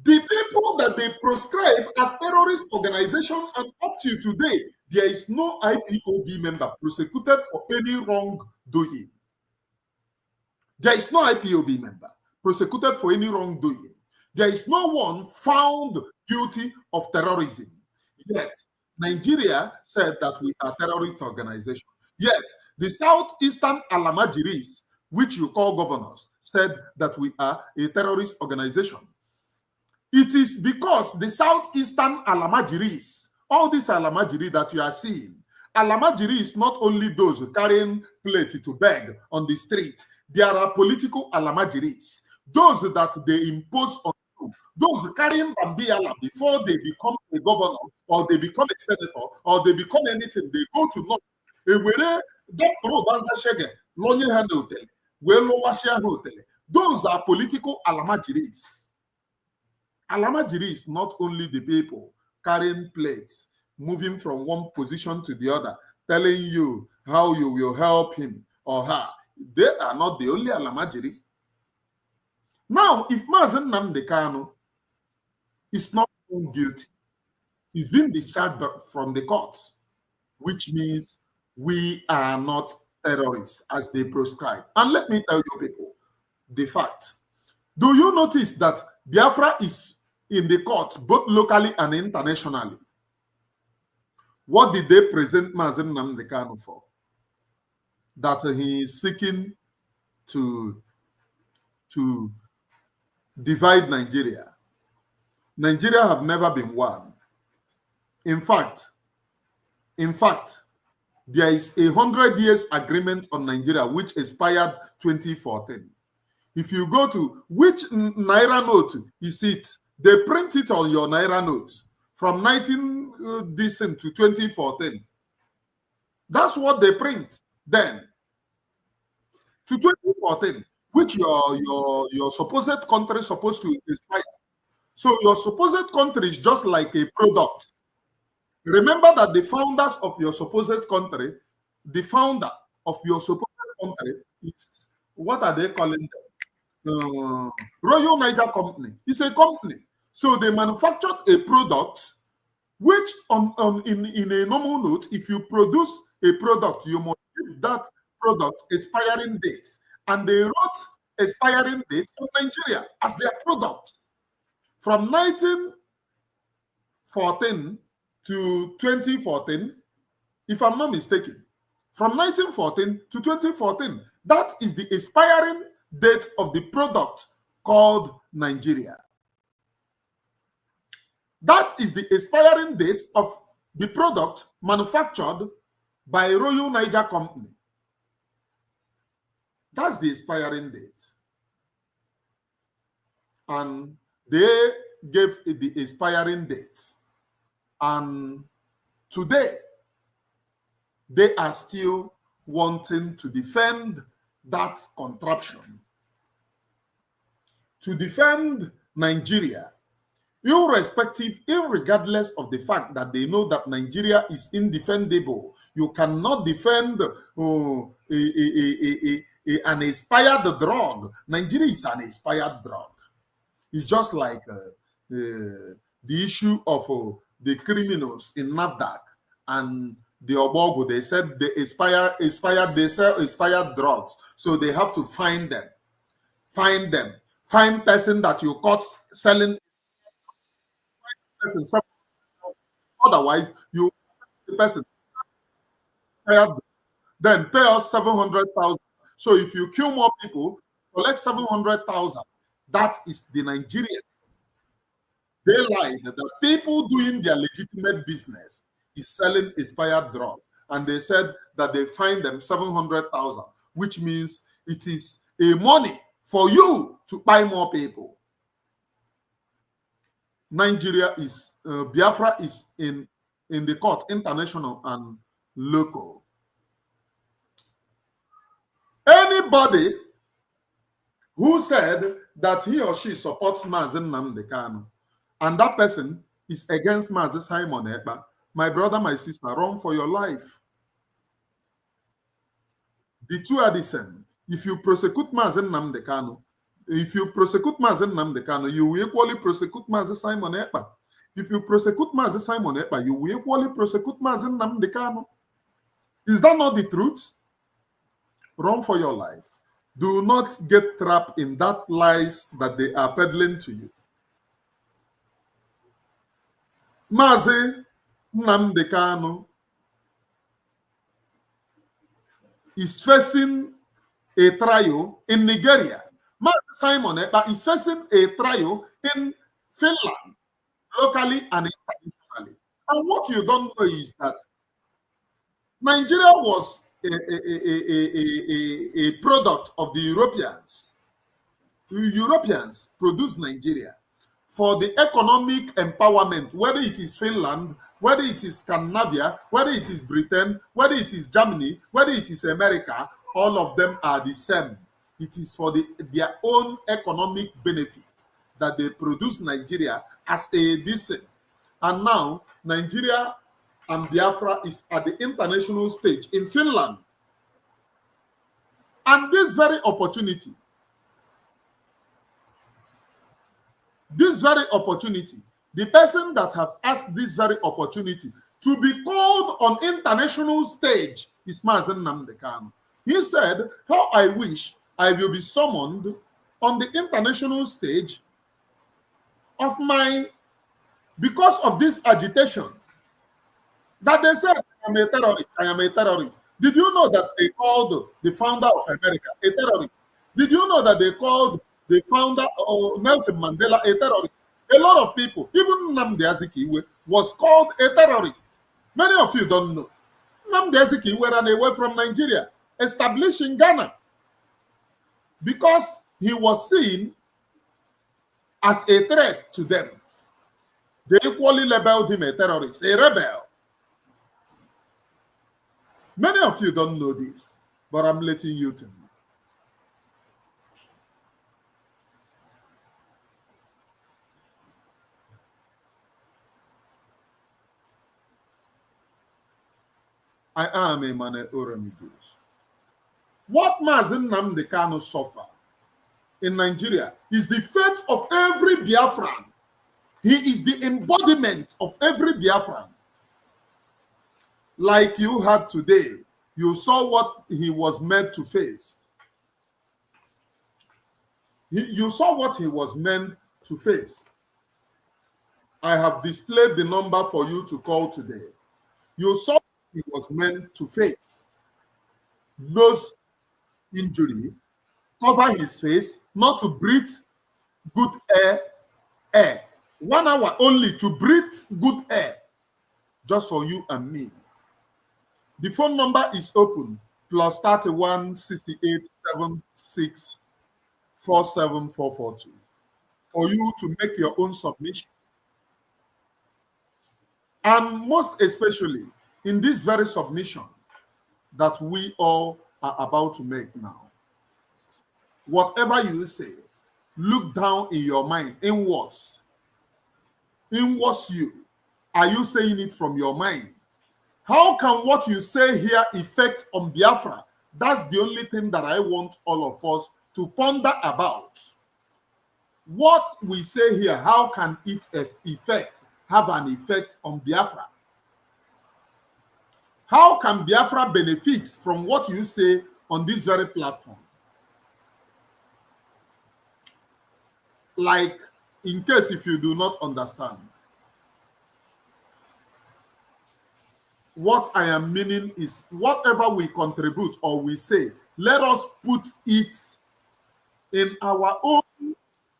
the people that they proscribe as terrorist organization, and up to today, there is no IPOB member prosecuted for any wrongdoing. There is no IPOB member prosecuted for any wrongdoing. There is no one found guilty of terrorism. Yet, Nigeria said that we are a terrorist organization. Yet, the Southeastern Alamajiris, which you call governors, said that we are a terrorist organization. It is because the Southeastern Alamajiris, all these Alamajiri that you are seeing, Alamajiri is not only those carrying plate to beg on the street. There are political Alamajiris, those that they impose on you, those carrying Bambiala before they become a governor or they become a senator or they become anything. They go to North. Those are political Alamajiris. Alamajiri is not only the people carrying plates, moving from one position to the other, telling you how you will help him or her. They are not the only Alamajiri. Now, if Mazi Nnamdi Kanu is not guilty, he's been discharged from the courts, which means we are not terrorists as they prescribe. And let me tell you people the fact. Do you notice that Biafra is in the court, both locally and internationally? What did they present Mazi Nnamdi Kanu for? That he is seeking to divide Nigeria. Nigeria have never been one. In fact, there is a 100 years agreement on Nigeria which expired 2014. If you go to which Naira note is it, they print it on your Naira note from 19 decent to 2014. That's what they print then. To 2014, which your supposed country is supposed to expire. So your supposed country is just like a product. Remember that the founders of your supposed country, the founder of your supposed country is, what are they calling them? Royal Niger Company. It's a company. So they manufactured a product which in a normal note, if you produce a product, you must give that product expiring dates. And they wrote expiring date of Nigeria as their product. From 1914 to 2014, if I'm not mistaken, from 1914 to 2014, that is the expiring date of the product called Nigeria. That is the expiring date of the product manufactured by Royal Niger Company. That's the expiring date. And they gave it the expiring date. And today, they are still wanting to defend that contraption, to defend Nigeria, irregardless of the fact that they know that Nigeria is indefendable. You cannot defend an expired drug. Nigeria is an expired drug. It's just like the issue of the criminals in Nnamdi and the Obogo. They said they they sell expired drugs. So they have to find them. Find person that you caught selling person. Otherwise, you the person then pay us 700,000. So if you kill more people, collect 700,000. That is the Nigerian. They lied that the people doing their legitimate business is selling expired drug. And they said that they find them 700,000, which means it is a money for you to buy more people. Nigeria is, Biafra is in the court, international and local. Anybody who said that he or she supports Mazi Nnamdi Kanu and that person is against Mazi Simon Ekpa, my brother, my sister, run for your life. The two are the same. If you prosecute Mazi Nnamdi Kanu, you will equally prosecute Mazi Simon Ekpa. If you prosecute Mazi Simon Ekpa, you will equally prosecute Mazi Nnamdi Kanu. Is that not the truth? Run for your life. Do not get trapped in that lies that they are peddling to you. Mazi Nnamdi Kanu is facing a trial in Nigeria. Mazi Simon Ekpa is facing a trial in Finland, locally and internationally. And what you don't know is that Nigeria was a product of the Europeans. The Europeans produced Nigeria for the economic empowerment, whether it is Finland, whether it is Scandinavia, whether it is Britain, whether it is Germany, whether it is America, all of them are the same. It is for their own economic benefits that they produce Nigeria as a decent. And now Nigeria and Biafra is at the international stage in Finland. And this very opportunity, the person that have asked this very opportunity to be called on international stage is Mazi Nnamdi Kanu. He said, how I wish I will be summoned on the international stage because of this agitation. That they said, I am a terrorist, I am a terrorist. Did you know that they called the founder of America a terrorist? Did you know that they called the founder of Nelson Mandela a terrorist? A lot of people, even Nnamdi Azikiwe, was called a terrorist. Many of you don't know. Nnamdi Azikiwe ran away from Nigeria, established in Ghana, because he was seen as a threat to them. They equally labeled him a terrorist, a rebel. Many of you don't know this, but I'm letting you to know. I am a man Oremidus. What Mazi Nnamdi Kanu suffer in Nigeria is the fate of every Biafran. He is the embodiment of every Biafran. Like you had today, you saw what he was meant to face. You saw what he was meant to face. I have displayed the number for you to call today. You saw what he was meant to face. Nose injury, cover his face, not to breathe good air. 1 hour only to breathe good air, just for you and me. The phone number is open, plus 31 68 76 47442, for you to make your own submission. And most especially in this very submission that we all are about to make now. Whatever you say, look down in your mind, inwards. Inwards you. Are you saying it from your mind? How can what you say here affect on Biafra? That's the only thing that I want all of us to ponder about. What we say here, how can it have an effect on Biafra? How can Biafra benefit from what you say on this very platform? Like, in case if you do not understand, what I am meaning is whatever we contribute or we say, let us put it in our own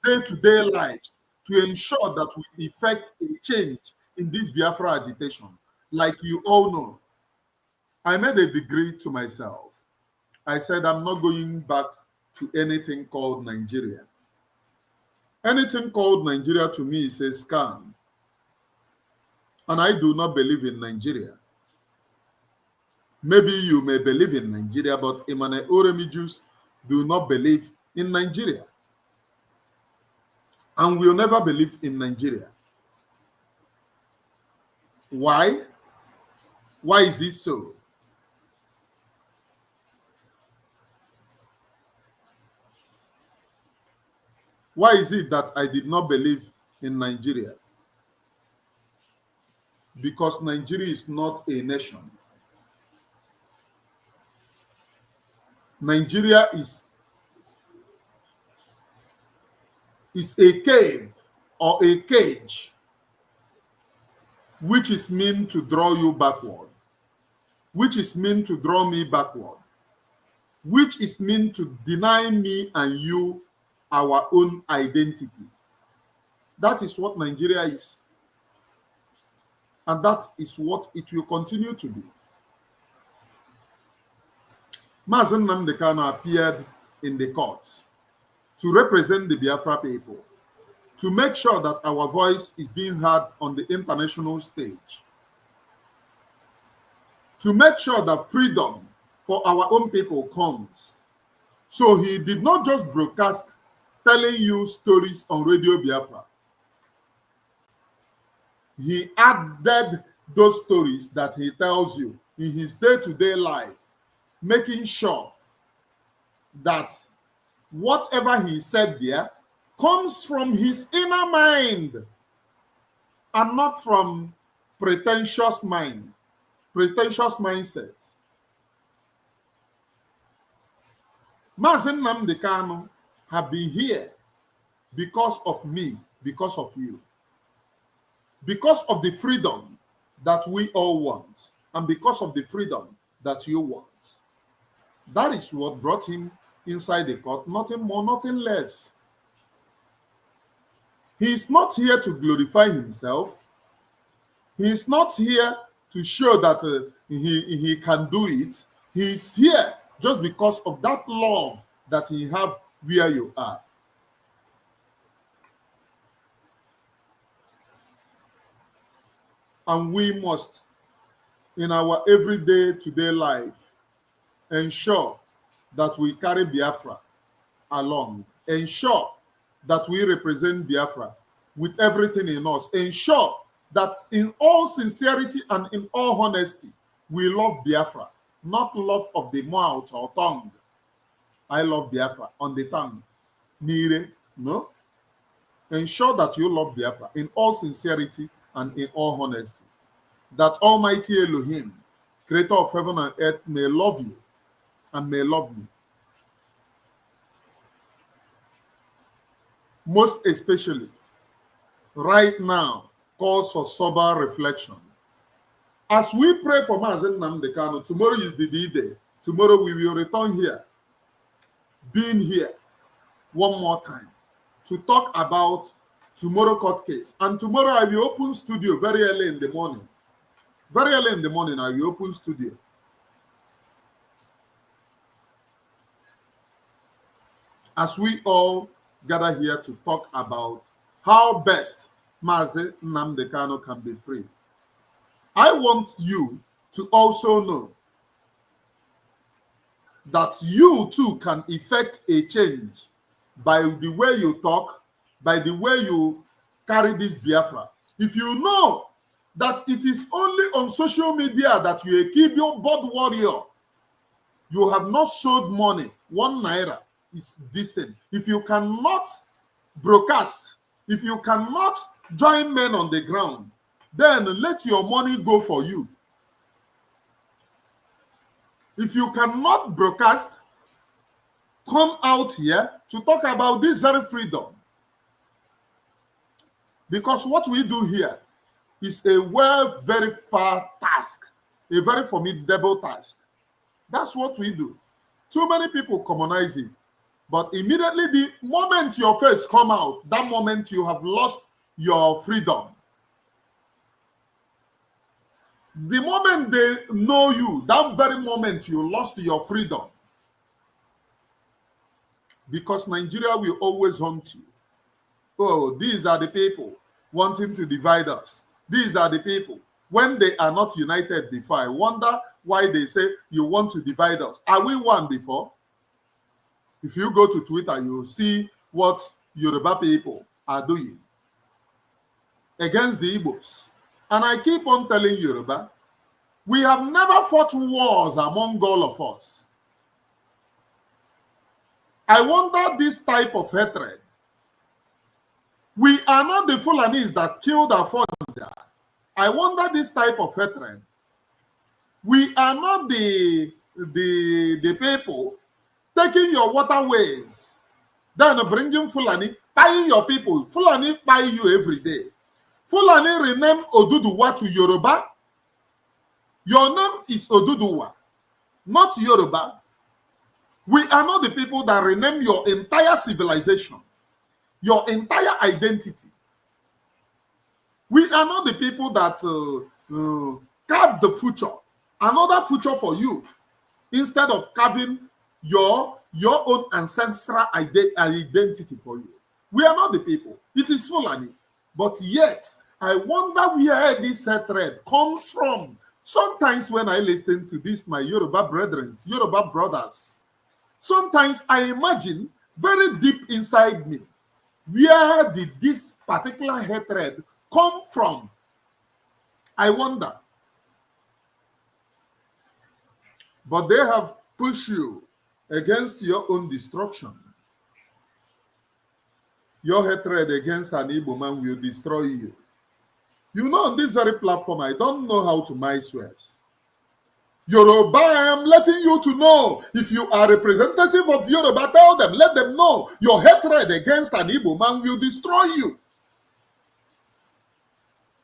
day-to-day lives to ensure that we effect a change in this Biafra agitation. Like you all know, I made a degree to myself. I said I'm not going back to anything called Nigeria. Anything called Nigeria to me is a scam. And I do not believe in Nigeria. Maybe you may believe in Nigeria, but Emmanuel Oremi Jews do not believe in Nigeria. And will never believe in Nigeria. Why? Why is this so? Why is it that I did not believe in Nigeria? Because Nigeria is not a nation. Nigeria is a cave or a cage which is meant to draw you backward, which is meant to draw me backward, which is meant to deny me and you our own identity. That is what Nigeria is. And that is what it will continue to be. Mazi Nnamdi Kanu appeared in the courts to represent the Biafra people, to make sure that our voice is being heard on the international stage, to make sure that freedom for our own people comes. So he did not just broadcast telling you stories on Radio Biafra. He added those stories that he tells you in his day-to-day life, making sure that whatever he said there comes from his inner mind and not from pretentious mindset. Mazi Nnamdi Kanu have been here because of me, because of you, because of the freedom that we all want, and because of the freedom that you want. That is what brought him inside the court, nothing more, nothing less. He is not here to glorify himself. He is not here to show that he can do it. He is here just because of that love that he have where you are. And we must, in our everyday today life, ensure that we carry Biafra along. Ensure that we represent Biafra with everything in us. Ensure that in all sincerity and in all honesty, we love Biafra, not love of the mouth or tongue. I love Biafra on the tongue. Nire, no. Ensure that you love Biafra in all sincerity and in all honesty. That Almighty Elohim, creator of heaven and earth, may love you and may love me. Most especially, right now, calls for sober reflection. As we pray for Mazi Nnamdi Kanu, tomorrow is the D-Day. Tomorrow we will return here, being here one more time, to talk about tomorrow court case. And tomorrow I will open studio very early in the morning. Very early in the morning, I will open studio. As we all gather here to talk about how best Mazi Nnamdi Kanu can be free. I want you to also know that you too can effect a change by the way you talk, by the way you carry this Biafra. If you know that it is only on social media that you a keyboard warrior, you have not showed money, 1 naira is distant. If you cannot broadcast, if you cannot join men on the ground, then let your money go for you. If you cannot broadcast, come out here to talk about this very freedom. Because what we do here is a very far task, a very formidable task. That's what we do. Too many people commonize it. But immediately the moment your face come out, that moment you have lost your freedom. The moment they know you, that very moment you lost your freedom. Because Nigeria will always hunt you. Oh, these are the people wanting to divide us. These are the people. When they are not united before, I wonder why they say you want to divide us. Are we one before? If you go to Twitter, you will see what Yoruba people are doing against the Igbos. And I keep on telling Yoruba, we have never fought wars among all of us. I wonder this type of hatred. We are not the Fulanis that killed our father. I wonder this type of hatred. We are not the people taking your waterways, then bringing Fulani, buying your people. Fulani buy you every day. Fulani rename Oduduwa to Yoruba. Your name is Oduduwa, not Yoruba. We are not the people that rename your entire civilization, your entire identity. We are not the people that carve the future, another future for you, instead of carving your own ancestral identity for you. We are not the people. It is Fulani. But yet, I wonder where this hatred comes from. Sometimes when I listen to this, my Yoruba brethren, Yoruba brothers, sometimes I imagine very deep inside me, where did this particular hatred come from? I wonder. But they have pushed you against your own destruction. Your hatred against an Igbo man will destroy you. You know, on this very platform, I don't know how to my swears. Yoruba, I am letting you to know. If you are representative of Yoruba, tell them, let them know your hatred against an Igbo man will destroy you.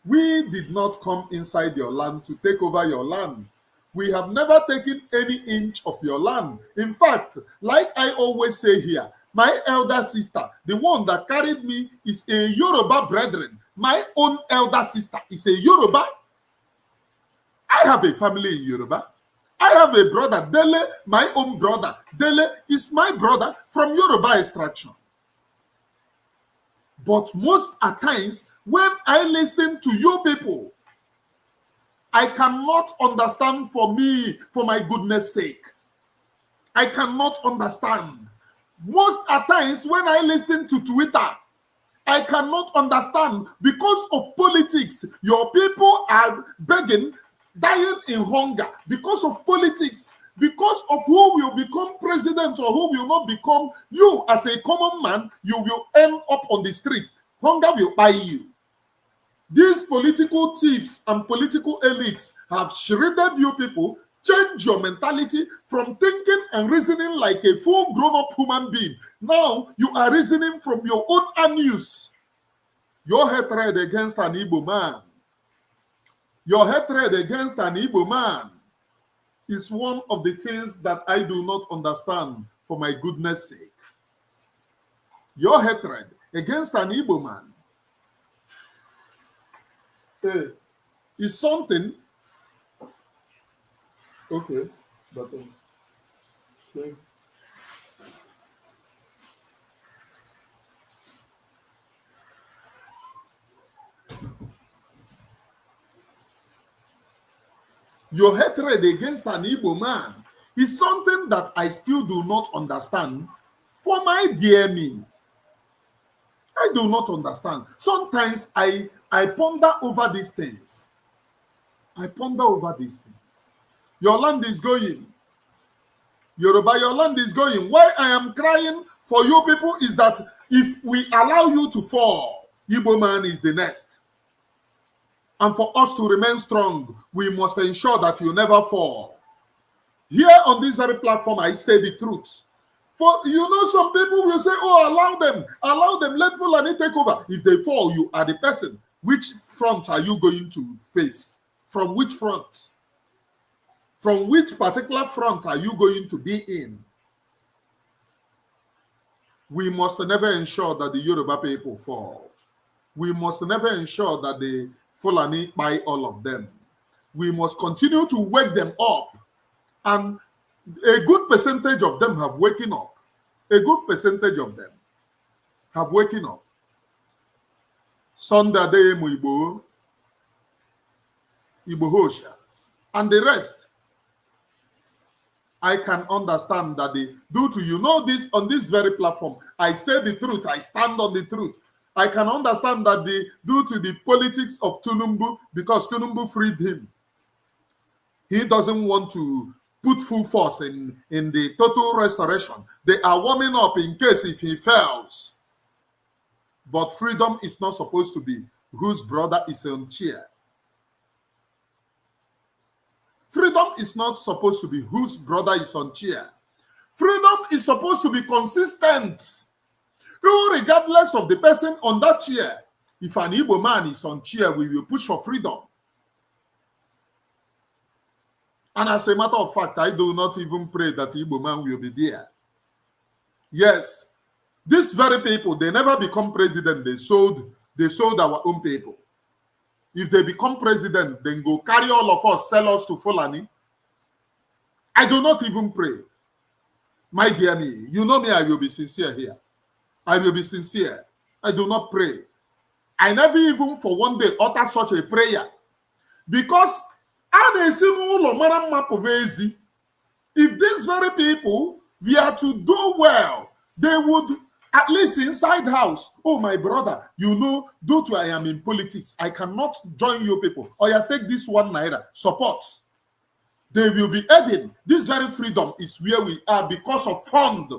We did not come inside your land to take over your land. We have never taken any inch of your land. In fact, like I always say here, my elder sister, the one that carried me, is a Yoruba brethren. My own elder sister is a Yoruba. I have a family in Yoruba. I have a brother, Dele, my own brother. Dele is my brother from Yoruba extraction. But most at times, when I listen to you people, I cannot understand for me, for my goodness sake. I cannot understand. Most at times, when I listen to Twitter, I cannot understand because of politics. Your people are begging, dying in hunger because of politics, because of who will become president or who will not become. You, as a common man, you will end up on the street. Hunger will buy you. These political thieves and political elites have shredded you people, change your mentality from thinking and reasoning like a full grown-up human being. Now you are reasoning from your own anus. Your hatred against an Igbo man, your hatred against an Igbo man is one of the things that I do not understand, for my goodness sake. Your hatred against an Igbo man Hey, is something okay? But okay. Your hatred against an Igbo man is something that I still do not understand. For my dear me, I do not understand. Sometimes I ponder over these things. I ponder over these things. Your land is going. Yoruba, your land is going. Why I am crying for you people is that if we allow you to fall, Igbo man is the next. And for us to remain strong, we must ensure that you never fall. Here on this very platform, I say the truth. For you know, some people will say, oh, allow them, let Fulani take over. If they fall, you are the person. Which front are you going to face? From which front? From which particular front are you going to be in? We must never ensure that the Yoruba people fall. We must never ensure that the Fulani buy all of them. We must continue to wake them up. And a good percentage of them have waken up. A good percentage of them have waken up. Sunday Igbo, Igbo Hosha, and the rest. I can understand that due to, you know, this on this very platform, I say the truth, I stand on the truth. I can understand that due to the politics of Tunumbu, because Tunumbu freed him, he doesn't want to put full force in the total restoration. They are warming up in case if he fails. But freedom is not supposed to be whose brother is on chair. Freedom is not supposed to be whose brother is on chair. Freedom is supposed to be consistent. Regardless of the person on that chair. If an Igbo man is on chair, we will push for freedom. And as a matter of fact, I do not even pray that Igbo man will be there. Yes, these very people, they never become president. They sold our own people. If they become president, then go carry all of us, sell us to Fulani. I do not even pray. My dear me, you know me, I will be sincere here. I will be sincere. I do not pray. I never even for one day utter such a prayer. Because if these very people were to do well, they would at least inside house. Oh, my brother, you know, due to I am in politics, I cannot join you people. Or you take this 1 naira, support. They will be adding. This very freedom is where we are because of fund.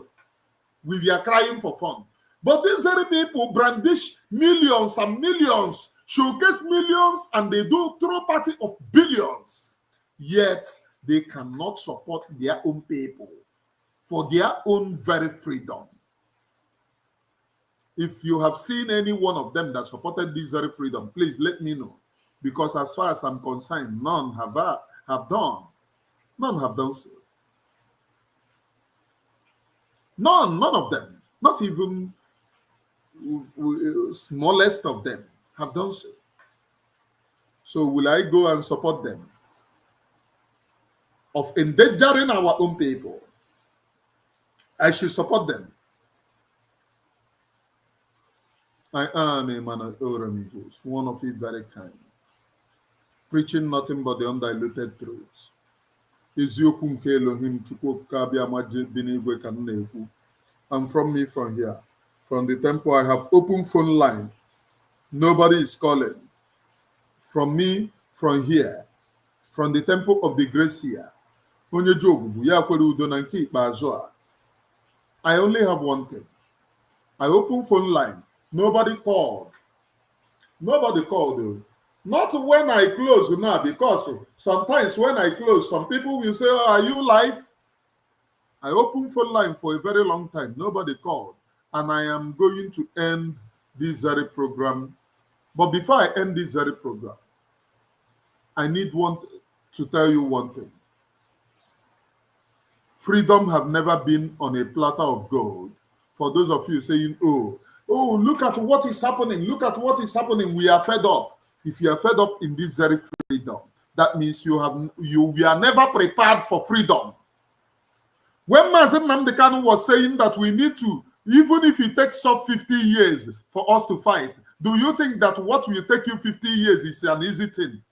We are crying for fund. But these very people brandish millions and millions, showcase millions, and they do throw party of billions. Yet they cannot support their own people for their own very freedom. If you have seen any one of them that supported this very freedom, please let me know. Because as far as I'm concerned, none have done. None have done so. None of them. Not even smallest of them have done so. So will I go and support them? Of endangering our own people, I should support them. I am a man of Oramigus, one of it very kind, preaching nothing but the undiluted truth. And from me from here, from the temple, I have open phone line. Nobody is calling. From me, from here, from the temple of the Gracia, I only have one thing. I open phone line. Nobody called. Nobody called, though. Not when I close now, because sometimes when I close, some people will say, oh, are you live? I opened phone line for a very long time. Nobody called. And I am going to end this very program. But before I end this very program, I need to tell you one thing. Freedom have never been on a platter of gold. For those of you saying, oh, look at what is happening. Look at what is happening. We are fed up. If you are fed up in this very freedom, that means you are never prepared for freedom. When Mazi Nnamdi Kanu was saying that we need to, even if it takes us 50 years for us to fight, do you think that what will take you 50 years is an easy thing?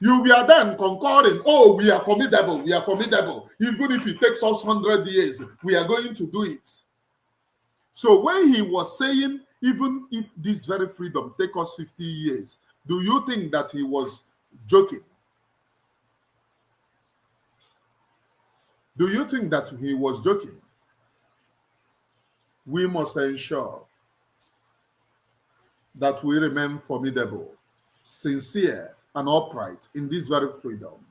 You were then concurring, oh, we are formidable, we are formidable. Even if it takes us 100 years, we are going to do it. So when he was saying, even if this very freedom take us 50 years, do you think that he was joking? Do you think that he was joking? We must ensure that we remain formidable, sincere, and upright in this very freedom.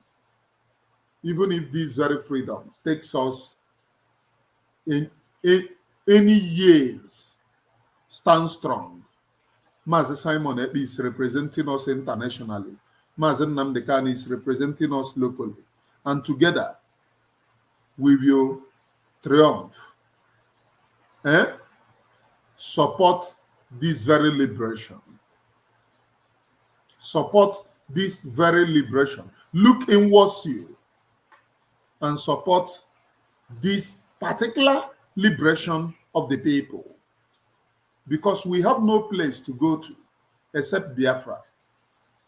Even if this very freedom takes us in any years, stand strong. Mazi Simon Ekpa is representing us internationally. Mazi Nnamdi Kanu is representing us locally. And together, we will triumph. Support this very liberation. Support this very liberation. Look inwards you and support this particular liberation of the people. Because we have no place to go to except Biafra.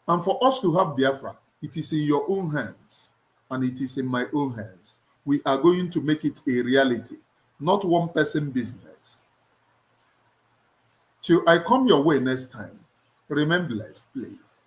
And for us to have Biafra, it is in your own hands and it is in my own hands. We are going to make it a reality, not one person business. Till I come your way next time, remain blessed, please.